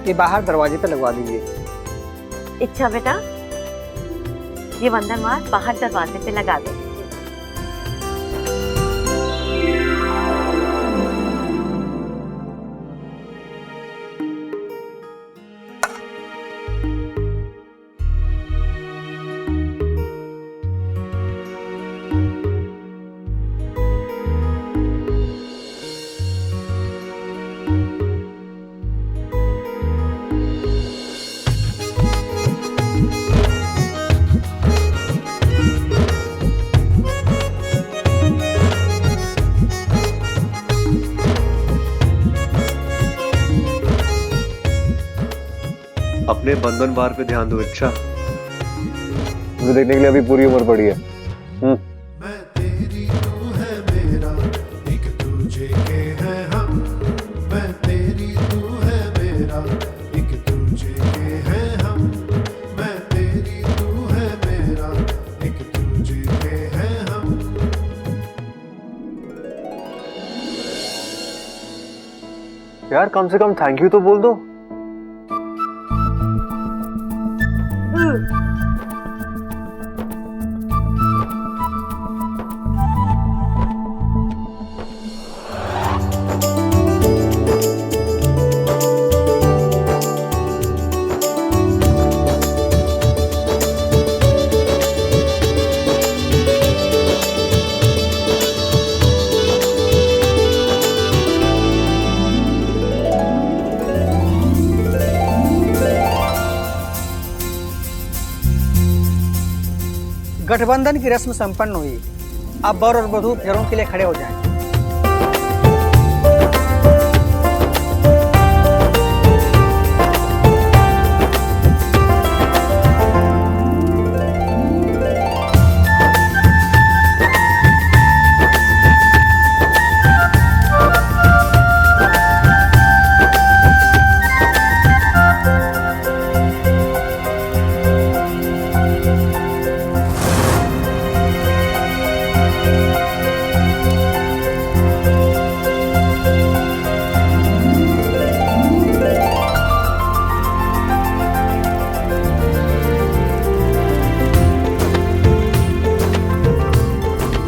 ये बाहर दरवाजे पे लगवा दीजिए। इच्छा बेटा, ये वंदनवार बाहर दरवाजे पे लगा दे। अपने बंधन बार पे ध्यान दो। इच्छा, मुझे देखने के लिए अभी पूरी उम्र पड़ी है। यार कम से कम थैंक यू तो बोल दो। गठबंधन की रस्म संपन्न हुई। अब वर और वधू फेरों के लिए खड़े हो जाएं।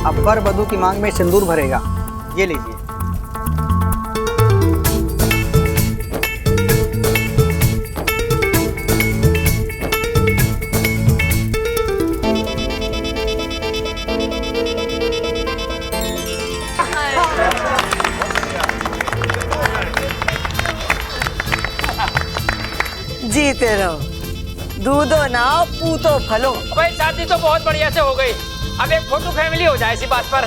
अब वर वधू की मांग में सिंदूर भरेगा। ये लीजिए। जीते रहो, दूधो नाओ पूतो फलो। भाई शादी तो बहुत बढ़िया से हो गई, अब एक फोटो फैमिली हो जाए इसी बात पर।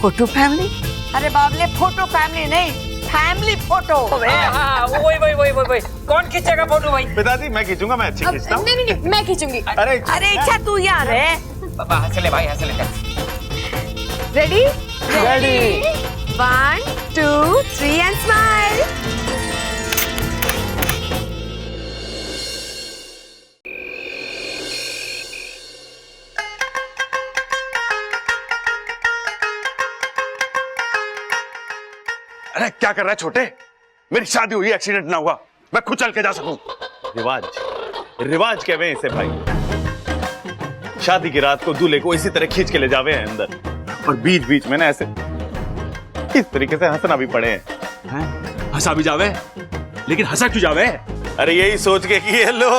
Photo family? अरे बाबले, फोटो फैमिली नहीं, फैमिली फोटो। हाँ, वही। कौन खींचेगा फोटो भाई? पिताजी मैं खींचूंगा, मैं अच्छी खींचता हूँ। नहीं, मैं खींचूंगी। अरे इच्छा तू यार है। पापा हंस ले भाई, हंस ले। रेडी? रेडी। 1 2 3 and smile. अरे क्या कर रहा है छोटे? मेरी शादी हुई, एक्सीडेंट ना हुआ, मैं खुद चल के जा सकूं। रिवाज कहवे इसे भाई। शादी की रात को दूल्हे को इसी तरह खींच के ले जावे हैं अंदर, और बीच बीच में ना ऐसे इस तरीके से हंसना भी पड़े हैं। हंसा भी जावे, लेकिन हंसा क्यों जावे? अरे यही सोच के कि ये लो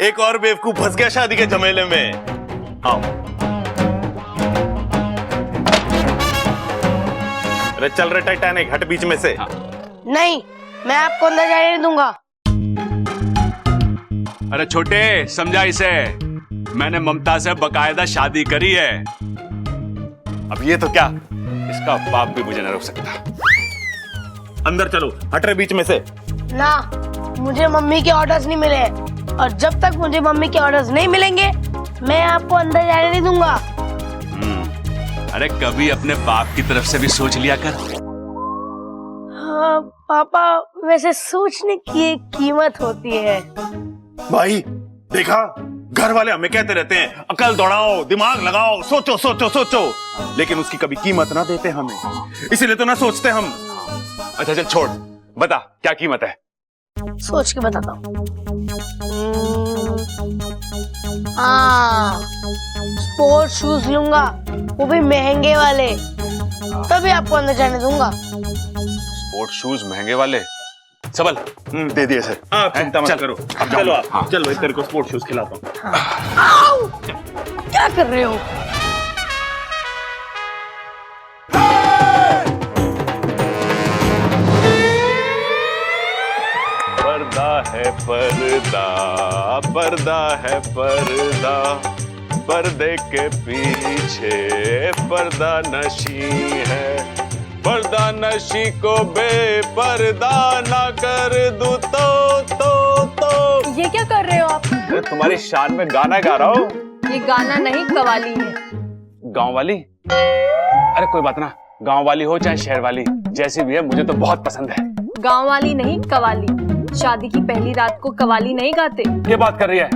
एक और बेवकूफ फंस गया शादी के झमेले में। आओ। अरे चल रहे टाइटैनिक, हट बीच में से। नहीं, मैं आपको अंदर जाने नहीं दूंगा। अरे छोटे समझा इसे, मैंने ममता से बकायदा शादी करी है। अब ये तो क्या, इसका बाप भी मुझे न रोक सकता। अंदर चलो, हट रहे बीच में से। ना, मुझे मम्मी के ऑर्डर्स नहीं मिले, और जब तक मुझे मम्मी के ऑर्डर्स नहीं मिलेंगे मैं आपको अंदर जाने नहीं दूंगा। अरे कभी अपने बाप की तरफ से भी सोच लिया कर। हाँ पापा, वैसे सोचने की एक कीमत होती है। भाई देखा, घर वाले हमें कहते रहते हैं अकल दौड़ाओ, दिमाग लगाओ, सोचो सोचो सोचो, लेकिन उसकी कभी कीमत ना देते हमें, इसीलिए तो ना सोचते हम। अच्छा चल छोड़, बता क्या कीमत है? सोच के बताता हूँ। हाँ, स्पोर्ट्स शूज लूंगा, वो भी महंगे वाले, तभी आपको अंदर जाने दूंगा। स्पोर्ट शूज महंगे वाले? सबल दे दिए सर। आप चिंता मत करो, चलो आप। हाँ। चलो इस तेरे को स्पोर्ट शूज खिलाता हूँ। आओ! क्या कर रहे हो? पर्दा है पर्दा, पर्दा है पर्दा, पर्दे के पीछे पर्दा नशी है, पर्दा नशी को बेपर्दा ना कर दूं तो। ये क्या कर रहे हो आप? तुम्हारी शान में गाना गा रहा हूँ। ये गाना नहीं, कवाली है। गांव वाली? अरे कोई बात ना, गांव वाली हो चाहे शहर वाली, जैसी भी है मुझे तो बहुत पसंद है। गांव वाली नहीं, कवाली। शादी की पहली रात को कवाली नहीं गाते। ये बात कर रही है?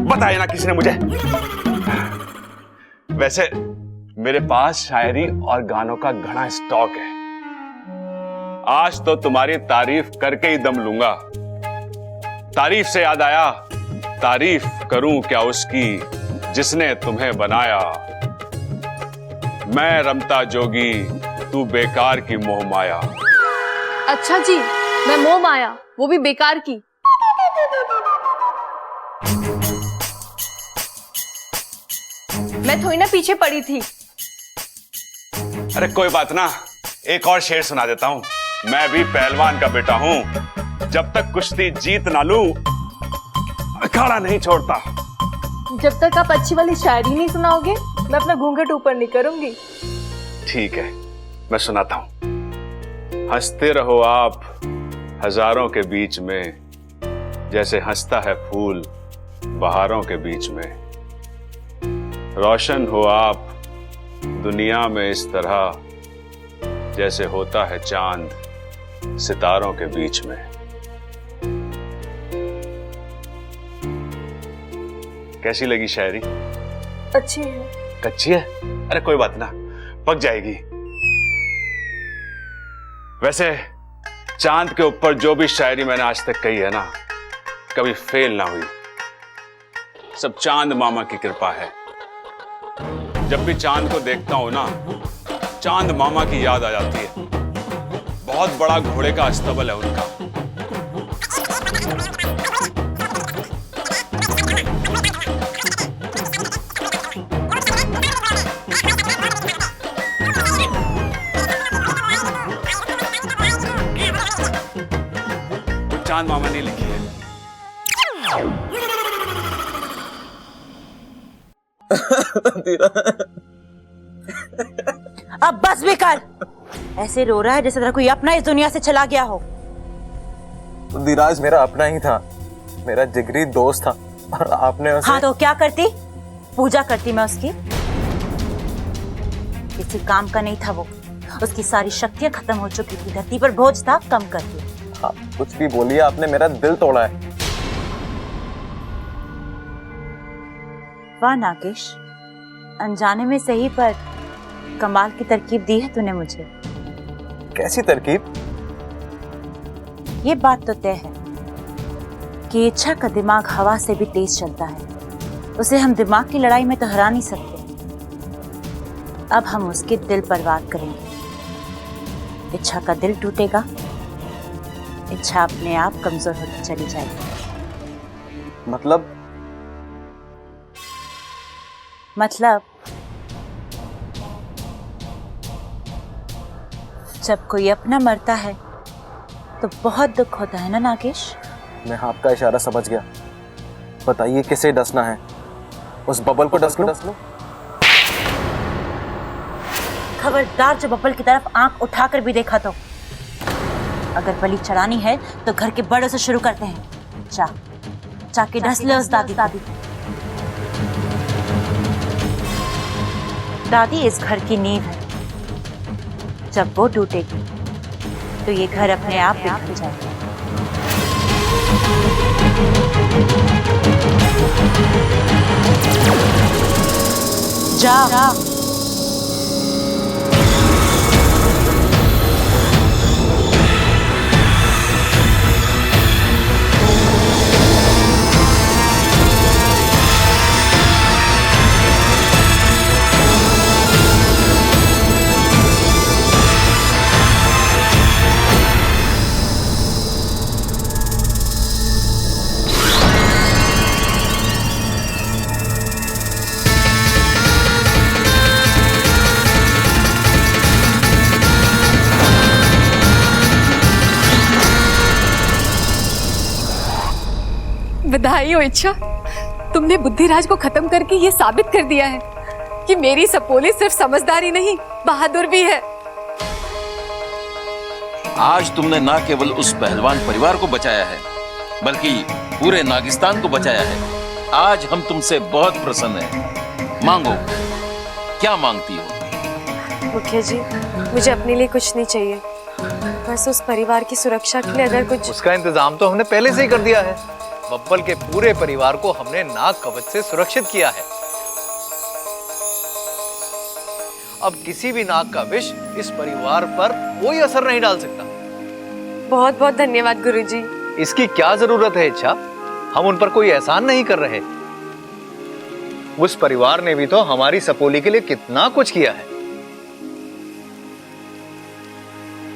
बताया ना किसी ने मुझे। वैसे मेरे पास शायरी और गानों का घना स्टॉक है, आज तो तुम्हारी तारीफ करके ही दम लूंगा। तारीफ से याद आया, तारीफ करूं क्या उसकी जिसने तुम्हें बनाया। मैं रमता जोगी, तू बेकार की मोह माया। अच्छा जी, मैं मोह माया, वो भी बेकार की। मैं थोड़ी ना पीछे पड़ी थी। अरे कोई बात ना, एक और शेर सुना देता हूं। मैं भी पहलवान का बेटा हूं, जब तक कुश्ती जीत ना लूं अखाड़ा नहीं छोड़ता। जब तक आप अच्छी वाली शायरी नहीं सुनाओगे, मैं अपना घूंघट ऊपर नहीं करूंगी। ठीक है, मैं सुनाता हूं। हंसते रहो आप हजारों के बीच में, जैसे हंसता है फूल बहारों के बीच में। रोशन हो आप दुनिया में इस तरह, जैसे होता है चांद सितारों के बीच में। कैसी लगी शायरी? अच्छी है। कच्ची है? अरे कोई बात ना, पक जाएगी। वैसे चांद के ऊपर जो भी शायरी मैंने आज तक कही है ना, कभी फेल ना हुई। सब चांद मामा की कृपा है। जब भी चांद को देखता हूं ना, चांद मामा की याद आ जाती है। बहुत बड़ा घोड़े का अस्तबल है उनका। चांद मामा ने लिखी है। अब बस भी कर। ऐसे रो रहा है जैसे तेरा कोई अपना इस दुनिया से चला गया हो। धीराज मेरा अपना ही था, मेरा जिगरी दोस्त था, और आपने उसे... हाँ तो क्या करती? पूजा करती मैं उसकी। किसी काम का नहीं था वो। उसकी सारी शक्तियां खत्म हो चुकी थी, धरती पर बोझ था, कम कर दिया। आप कुछ भी बोलिए, आपने मेरा दिल तोड़ा है। वाह नागेश, अनजाने में सही पर कमाल की तरकीब दी है तूने मुझे। कैसी तरकीब? ये बात तो तय है कि इच्छा का दिमाग हवा से भी तेज चलता है। उसे हम दिमाग की लड़ाई में तो हरा नहीं सकते। अब हम उसके दिल पर वार करेंगे। इच्छा का दिल टूटेगा, इच्छा अपने आप कमजोर होती चली जाएगी। मतलब जब कोई अपना मरता है तो बहुत दुख होता है ना नागेश? मैं आपका इशारा समझ गया। बताइए किसे डसना है? उस बबल को डस लो? खबरदार, जो बबल की तरफ आंख उठाकर भी देखा तो। अगर बलि चढ़ानी है तो घर के बड़ों से शुरू करते हैं। जाके डस ले उस दादी। दादी इस घर की नींव है। जब वो टूटेगी तो ये घर अपने आप बिखर जाएगा। जा। बधाई हो इच्छा, तुमने बुद्धिराज को खत्म करके ये साबित कर दिया है कि मेरी सपोली सिर्फ समझदारी नहीं, बहादुर भी है। आज तुमने ना केवल उस पहलवान परिवार को बचाया है, बल्कि पूरे नागिस्तान को बचाया है। आज हम तुमसे बहुत प्रसन्न हैं। मांगो, क्या मांगती हो? मुखिया जी, मुझे अपने लिए कुछ नहीं चाहिए, बस उस परिवार की सुरक्षा के लिए अगर कुछ... उसका इंतजाम तो हमने पहले से ही कर दिया है। बब्बल के पूरे परिवार को हमने नाग कवच से सुरक्षित किया है। अब किसी भी नाग का विष इस परिवार पर कोई असर नहीं डाल सकता। बहुत बहुत धन्यवाद गुरुजी। इसकी क्या जरूरत है इच्छा? हम उन पर कोई एहसान नहीं कर रहे। उस परिवार ने भी तो हमारी सपोली के लिए कितना कुछ किया है।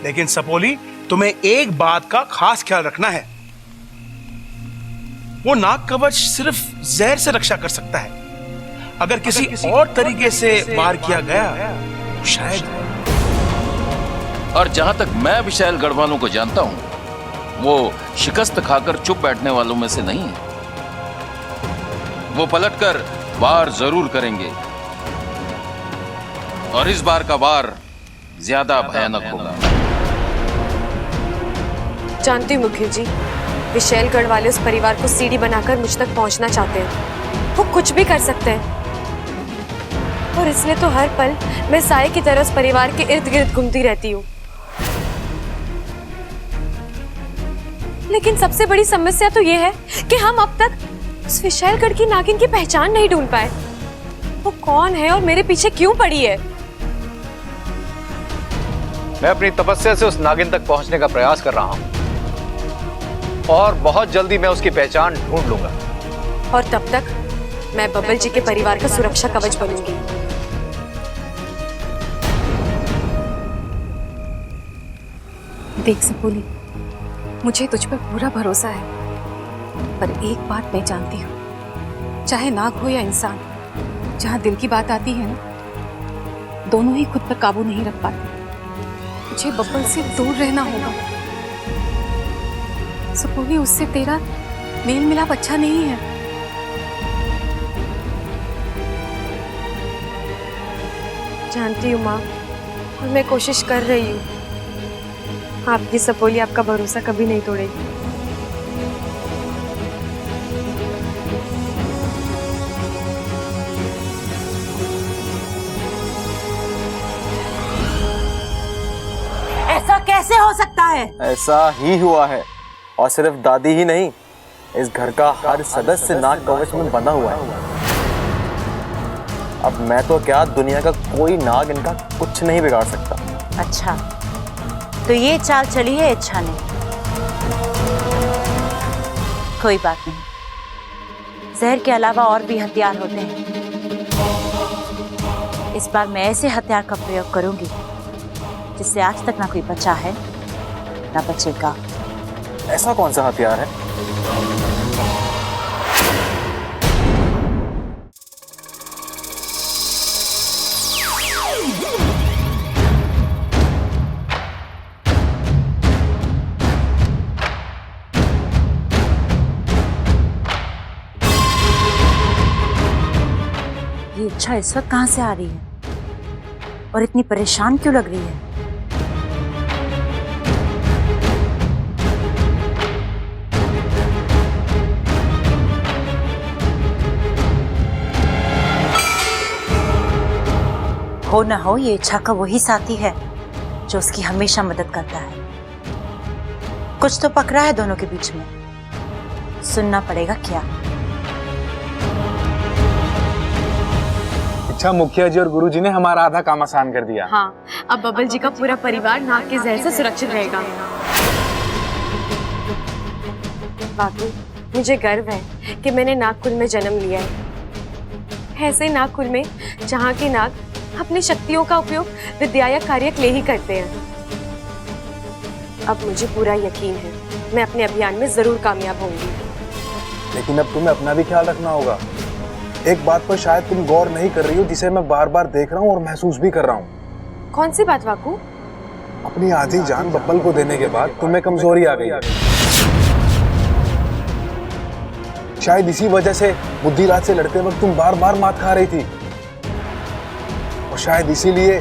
लेकिन सपोली, तुम्हें एक बात का खास ख्याल रखना है। वो नाग कवच सिर्फ जहर से रक्षा कर सकता है। अगर किसी और तरीके से वार किया गया तो शायद। और जहां तक मैं विशाल गढ़वालों को जानता हूं, वो शिकस्त खाकर चुप बैठने वालों में से नहीं है। वो पलटकर वार जरूर करेंगे, और इस बार का वार ज्यादा भयानक होगा। जानती हूँ मुखिया जी, विशैलगढ़ वाले उस परिवार को सीढ़ी बनाकर मुझ तक पहुंचना चाहते हैं। वो कुछ भी कर सकते हैं, और इसलिए तो हर पल मैं साए की तरह उस परिवार के इर्द गिर्द घूमती रहती हूँ। लेकिन सबसे बड़ी समस्या तो ये है कि हम अब तक उस विशैलगढ़ की नागिन की पहचान नहीं ढूंढ पाए। वो कौन है और मेरे पीछे क्यों पड़ी है? मैं अपनी तपस्या से उस नागिन तक पहुंचने का प्रयास कर रहा हूं, और बहुत जल्दी मैं उसकी पहचान ढूंढ लूंगा। और तब तक मैं बब्बल जी के परिवार का सुरक्षा कवच बनूंगी। देख सपोली, मुझे तुझ पर पूरा भरोसा है, पर एक बात मैं जानती हूँ, चाहे नाग हो या इंसान, जहाँ दिल की बात आती है ना, दोनों ही खुद पर काबू नहीं रख पाते। मुझे बब्बल से दूर रहना होगा। सपोली, उससे तेरा मेल मिलाप अच्छा नहीं है। जानती हूँ माँ, और मैं कोशिश कर रही हूँ। आपकी सपोली आपका भरोसा कभी नहीं तोड़ेगी। ऐसा कैसे हो सकता है? ऐसा ही हुआ है, और सिर्फ दादी ही नहीं, इस घर का हर सदस्य नाग कवच में बंधा हुआ है। अब मैं तो क्या, दुनिया का कोई नाग इनका कुछ नहीं बिगाड़ सकता। अच्छा, तो ये चाल चली है इच्छा ने। कोई बात नहीं, जहर के अलावा और भी हथियार होते हैं। इस बार मैं ऐसे हथियार का प्रयोग करूंगी जिससे आज तक ना कोई बचा है ना बचेगा। ऐसा कौन सा हथियार है? ये इच्छा इस वक्त कहां से आ रही है और इतनी परेशान क्यों लग रही है? हो ना हो, ये इच्छा का वही साथी है जो उसकी हमेशा मदद करता है। कुछ तो पकड़ा है दोनों के बीच में, सुनना पड़ेगा क्या। अच्छा, मुखिया जी और गुरुजी ने हमारा आधा काम आसान कर दिया। हाँ, अब बब्बल जी का पूरा परिवार नाग के जहर से सुरक्षित रहेगा। बाकी मुझे गर्व है कि मैंने नागकुल में जन्म लिया है। ऐसे नागकुल में जहाँ के नाग अपनी शक्तियों का उपयोग विद्या या कार्य के लिए ही करते हैं। अब मुझे पूरा यकीन है मैं अपने अभियान में जरूर कामयाब होंगी। लेकिन अब तुम्हें अपना भी ख्याल रखना होगा। एक बात पर शायद तुम गौर नहीं कर रही हो, जिसे मैं बार बार देख रहा हूँ और महसूस भी कर रहा हूँ। कौन सी बात वाकू? अपनी आधी जान बब्बल को देने के बाद तुम्हें कमजोरी आ गई। शायद इसी वजह से बुद्धिराज से लड़ते वक्त तुम बार बार मात खा रही थी, और शायद इसीलिए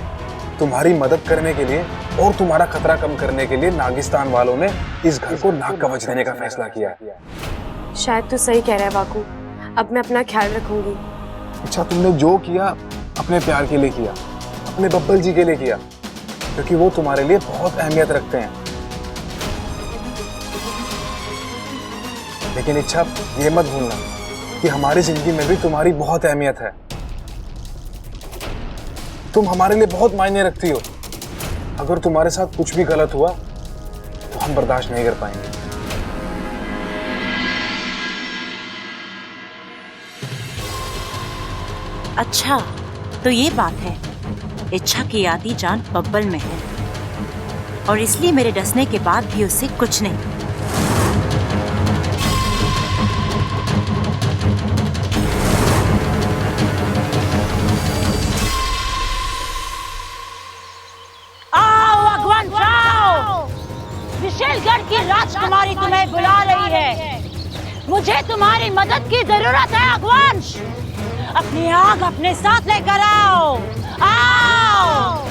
तुम्हारी मदद करने के लिए और तुम्हारा खतरा कम करने के लिए नागिस्तान वालों ने इस घर को नाग कवच देने का फैसला किया है। शायद तू सही कह रहा है वाकू, अब मैं अपना ख्याल रखूंगी। अच्छा, तुमने जो किया अपने प्यार के लिए किया, अपने बब्बल जी के लिए किया, क्योंकि वो तुम्हारे लिए बहुत अहमियत रखते हैं। लेकिन इच्छा, ये मत भूलना कि हमारी जिंदगी में भी तुम्हारी बहुत अहमियत है। तुम हमारे लिए बहुत मायने रखती हो। अगर तुम्हारे साथ कुछ भी गलत हुआ तो हम बर्दाश्त नहीं कर पाएंगे। अच्छा, तो ये बात है। इच्छा की आधी जान बब्बल में है और इसलिए मेरे डसने के बाद भी उससे कुछ नहीं। आओ अगवान जाओ, विशेषगढ़ की राजकुमारी तुम्हें बुला रही है। मुझे तुम्हारी मदद की जरूरत है अगवांश। अपनी आग अपने साथ लेकर आओ। आओ।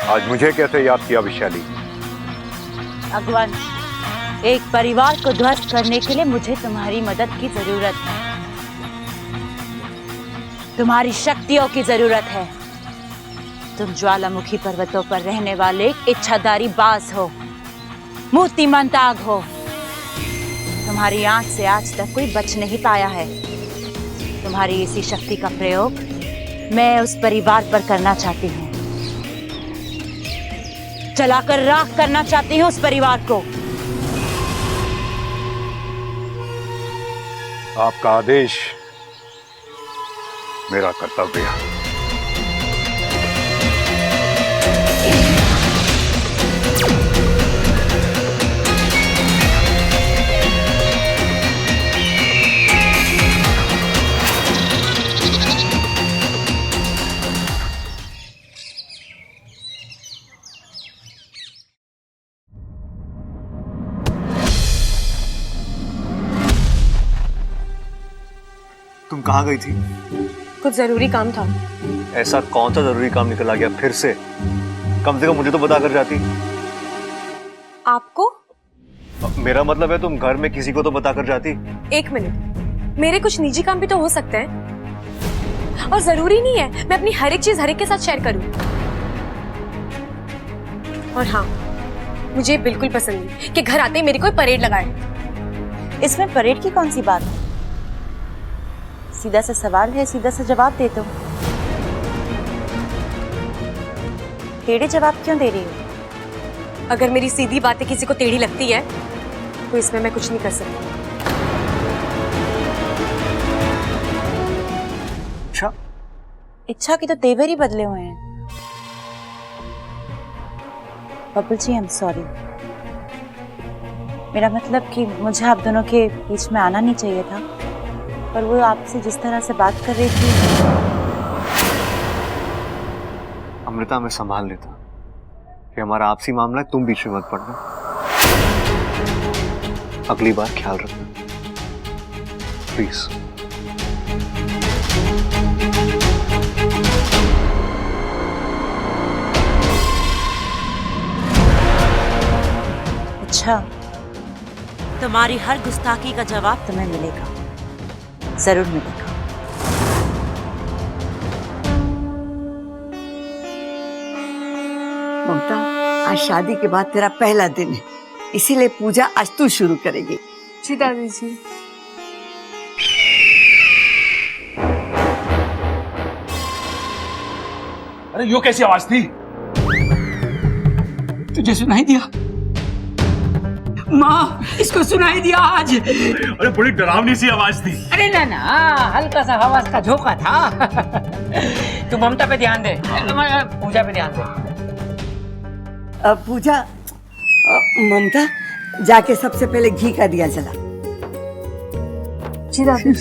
आज मुझे कैसे याद किया विशाली? अगवान, एक परिवार को ध्वस्त करने के लिए मुझे तुम्हारी मदद की जरूरत है। तुम्हारी शक्तियों की जरूरत है। तुम ज्वालामुखी पर्वतों पर रहने वाले एक इच्छाधारी बाज हो, मूर्तिमंत आग हो। तुम्हारी आंच से आज तक कोई बच नहीं पाया है। तुम्हारी इसी शक्ति का प्रयोग मैं उस परिवार पर करना चाहती हूँ। जलाकर राख करना चाहती हूँ उस परिवार को। आपका आदेश मेरा कर्तव्य है। तुम कहाँ गई थी? कुछ जरूरी काम था। ऐसा कौन सा जरूरी काम निकल आ गया फिर से? कम से कम मुझे तो बता कर जाती। आपको? मेरा मतलब है तुम घर में किसी को तो बता कर जाती। एक मिनट, मेरे कुछ निजी काम भी तो हो सकते हैं और जरूरी नहीं है मैं अपनी हर एक चीज हर एक के साथ शेयर करूं। और हाँ, मुझे बिल्कुल पसंद नहीं कि घर आते ही मेरी कोई परेड लगाए। इसमें परेड की कौन सी बात है? सीधा सा सवाल है, सीधा सा जवाब दे दो। टेढ़े जवाब क्यों दे रही हो? अगर मेरी सीधी बातें किसी को टेढ़ी लगती है तो इसमें मैं कुछ नहीं कर सकती। इच्छा की तो तेवर ही बदले हुए हैं। बब्बल जी, आई एम सॉरी। मेरा मतलब कि मुझे आप दोनों के बीच में आना नहीं चाहिए था, पर वो आपसे जिस तरह से बात कर रही थी। अमृता, मैं संभाल लेता कि हमारा आपसी मामला है, तुम बीच में मत पड़ना। अगली बार ख्याल रखना प्लीज। अच्छा, तुम्हारी हर गुस्ताखी का जवाब तुम्हें मिलेगा, जरूर मिलेगा। ममता, आज शादी के बाद तेरा पहला दिन है, इसीलिए पूजा आज तू शुरू करेगी। जी दादी जी। अरे यो कैसी आवाज थी? तुझे सुनाई दिया? माँ, इसको सुनाई दिया आज। अरे बड़ी डरावनी सी आवाज थी। अरे ना ना, हल्का सा आवाज का झोंका था। तू ममता पे ध्यान दे, पूजा पे ध्यान दे। पूजा, ममता जाके सबसे पहले घी का दिया जला। जी दादी।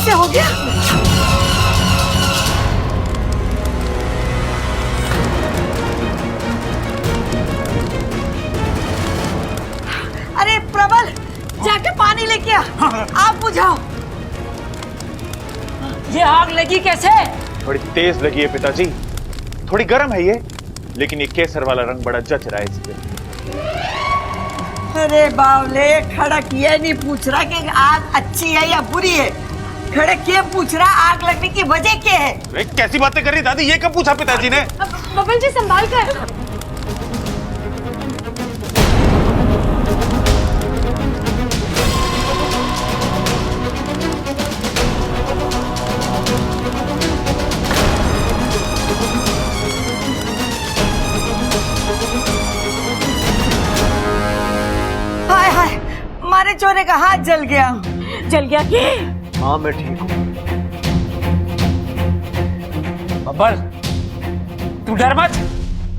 कैसे हो गया? अरे प्रबल, जाके पानी लेके आ। आग बुझाओ। ये आग लगी कैसे? थोड़ी तेज लगी है पिताजी, थोड़ी गर्म है ये, लेकिन ये केसर वाला रंग बड़ा जच रहा है इस पे। अरे बावले, खड़क ये नहीं पूछ रहा कि आग अच्छी है या बुरी है, खड़क ये पूछ रहा आग लगने की वजह क्या है। अरे कैसी बातें कर रही दादी, ये कब पूछा पिताजी ने? बबल जी संभाल कर। हाय हाय, मारे चोरे का हाथ जल गया। जल गया कि? हाँ मैं ठीक हूँ। बब्बर, तू डर मत,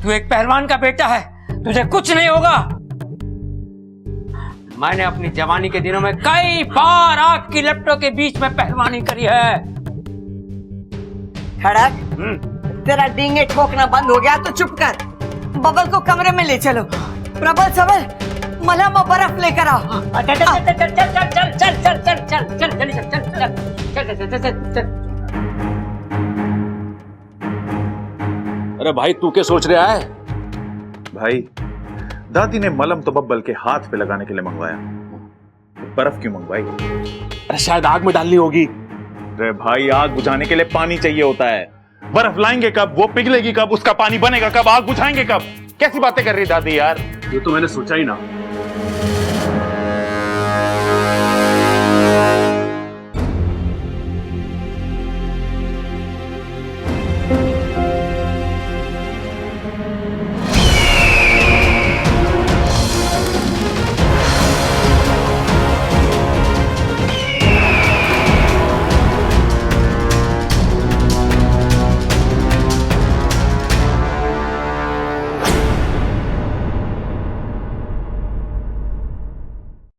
तू एक पहलवान का बेटा है, तुझे कुछ नहीं होगा। मैंने अपनी जवानी के दिनों में कई बार आग की लपटों के बीच में पहलवानी करी है। खड़क, तेरा डींगे ठोकना बंद हो गया तो चुप कर। बबल को कमरे में ले चलो। प्रबल सबल, मलहम और बर्फ लेकर आओ। चल चल चल चल चल चल चल चल चल चल चल चल चल चल चल चल चल चल। अरे भाई तू क्या सोच रहा है? भाई, दादी ने मलम तो बब्बल के हाथ पे लगाने के लिए मंगवाया, तो बर्फ क्यों मंगवाई? अरे शायद आग में डालनी होगी। अरे भाई, आग बुझाने के लिए पानी चाहिए होता है। बर्फ लाएंगे कब, वो पिघलेगी कब, उसका पानी बनेगा कब, आग बुझाएंगे कब? कैसी बातें कर रही दादी यार। ये तो मैंने सोचा ही ना।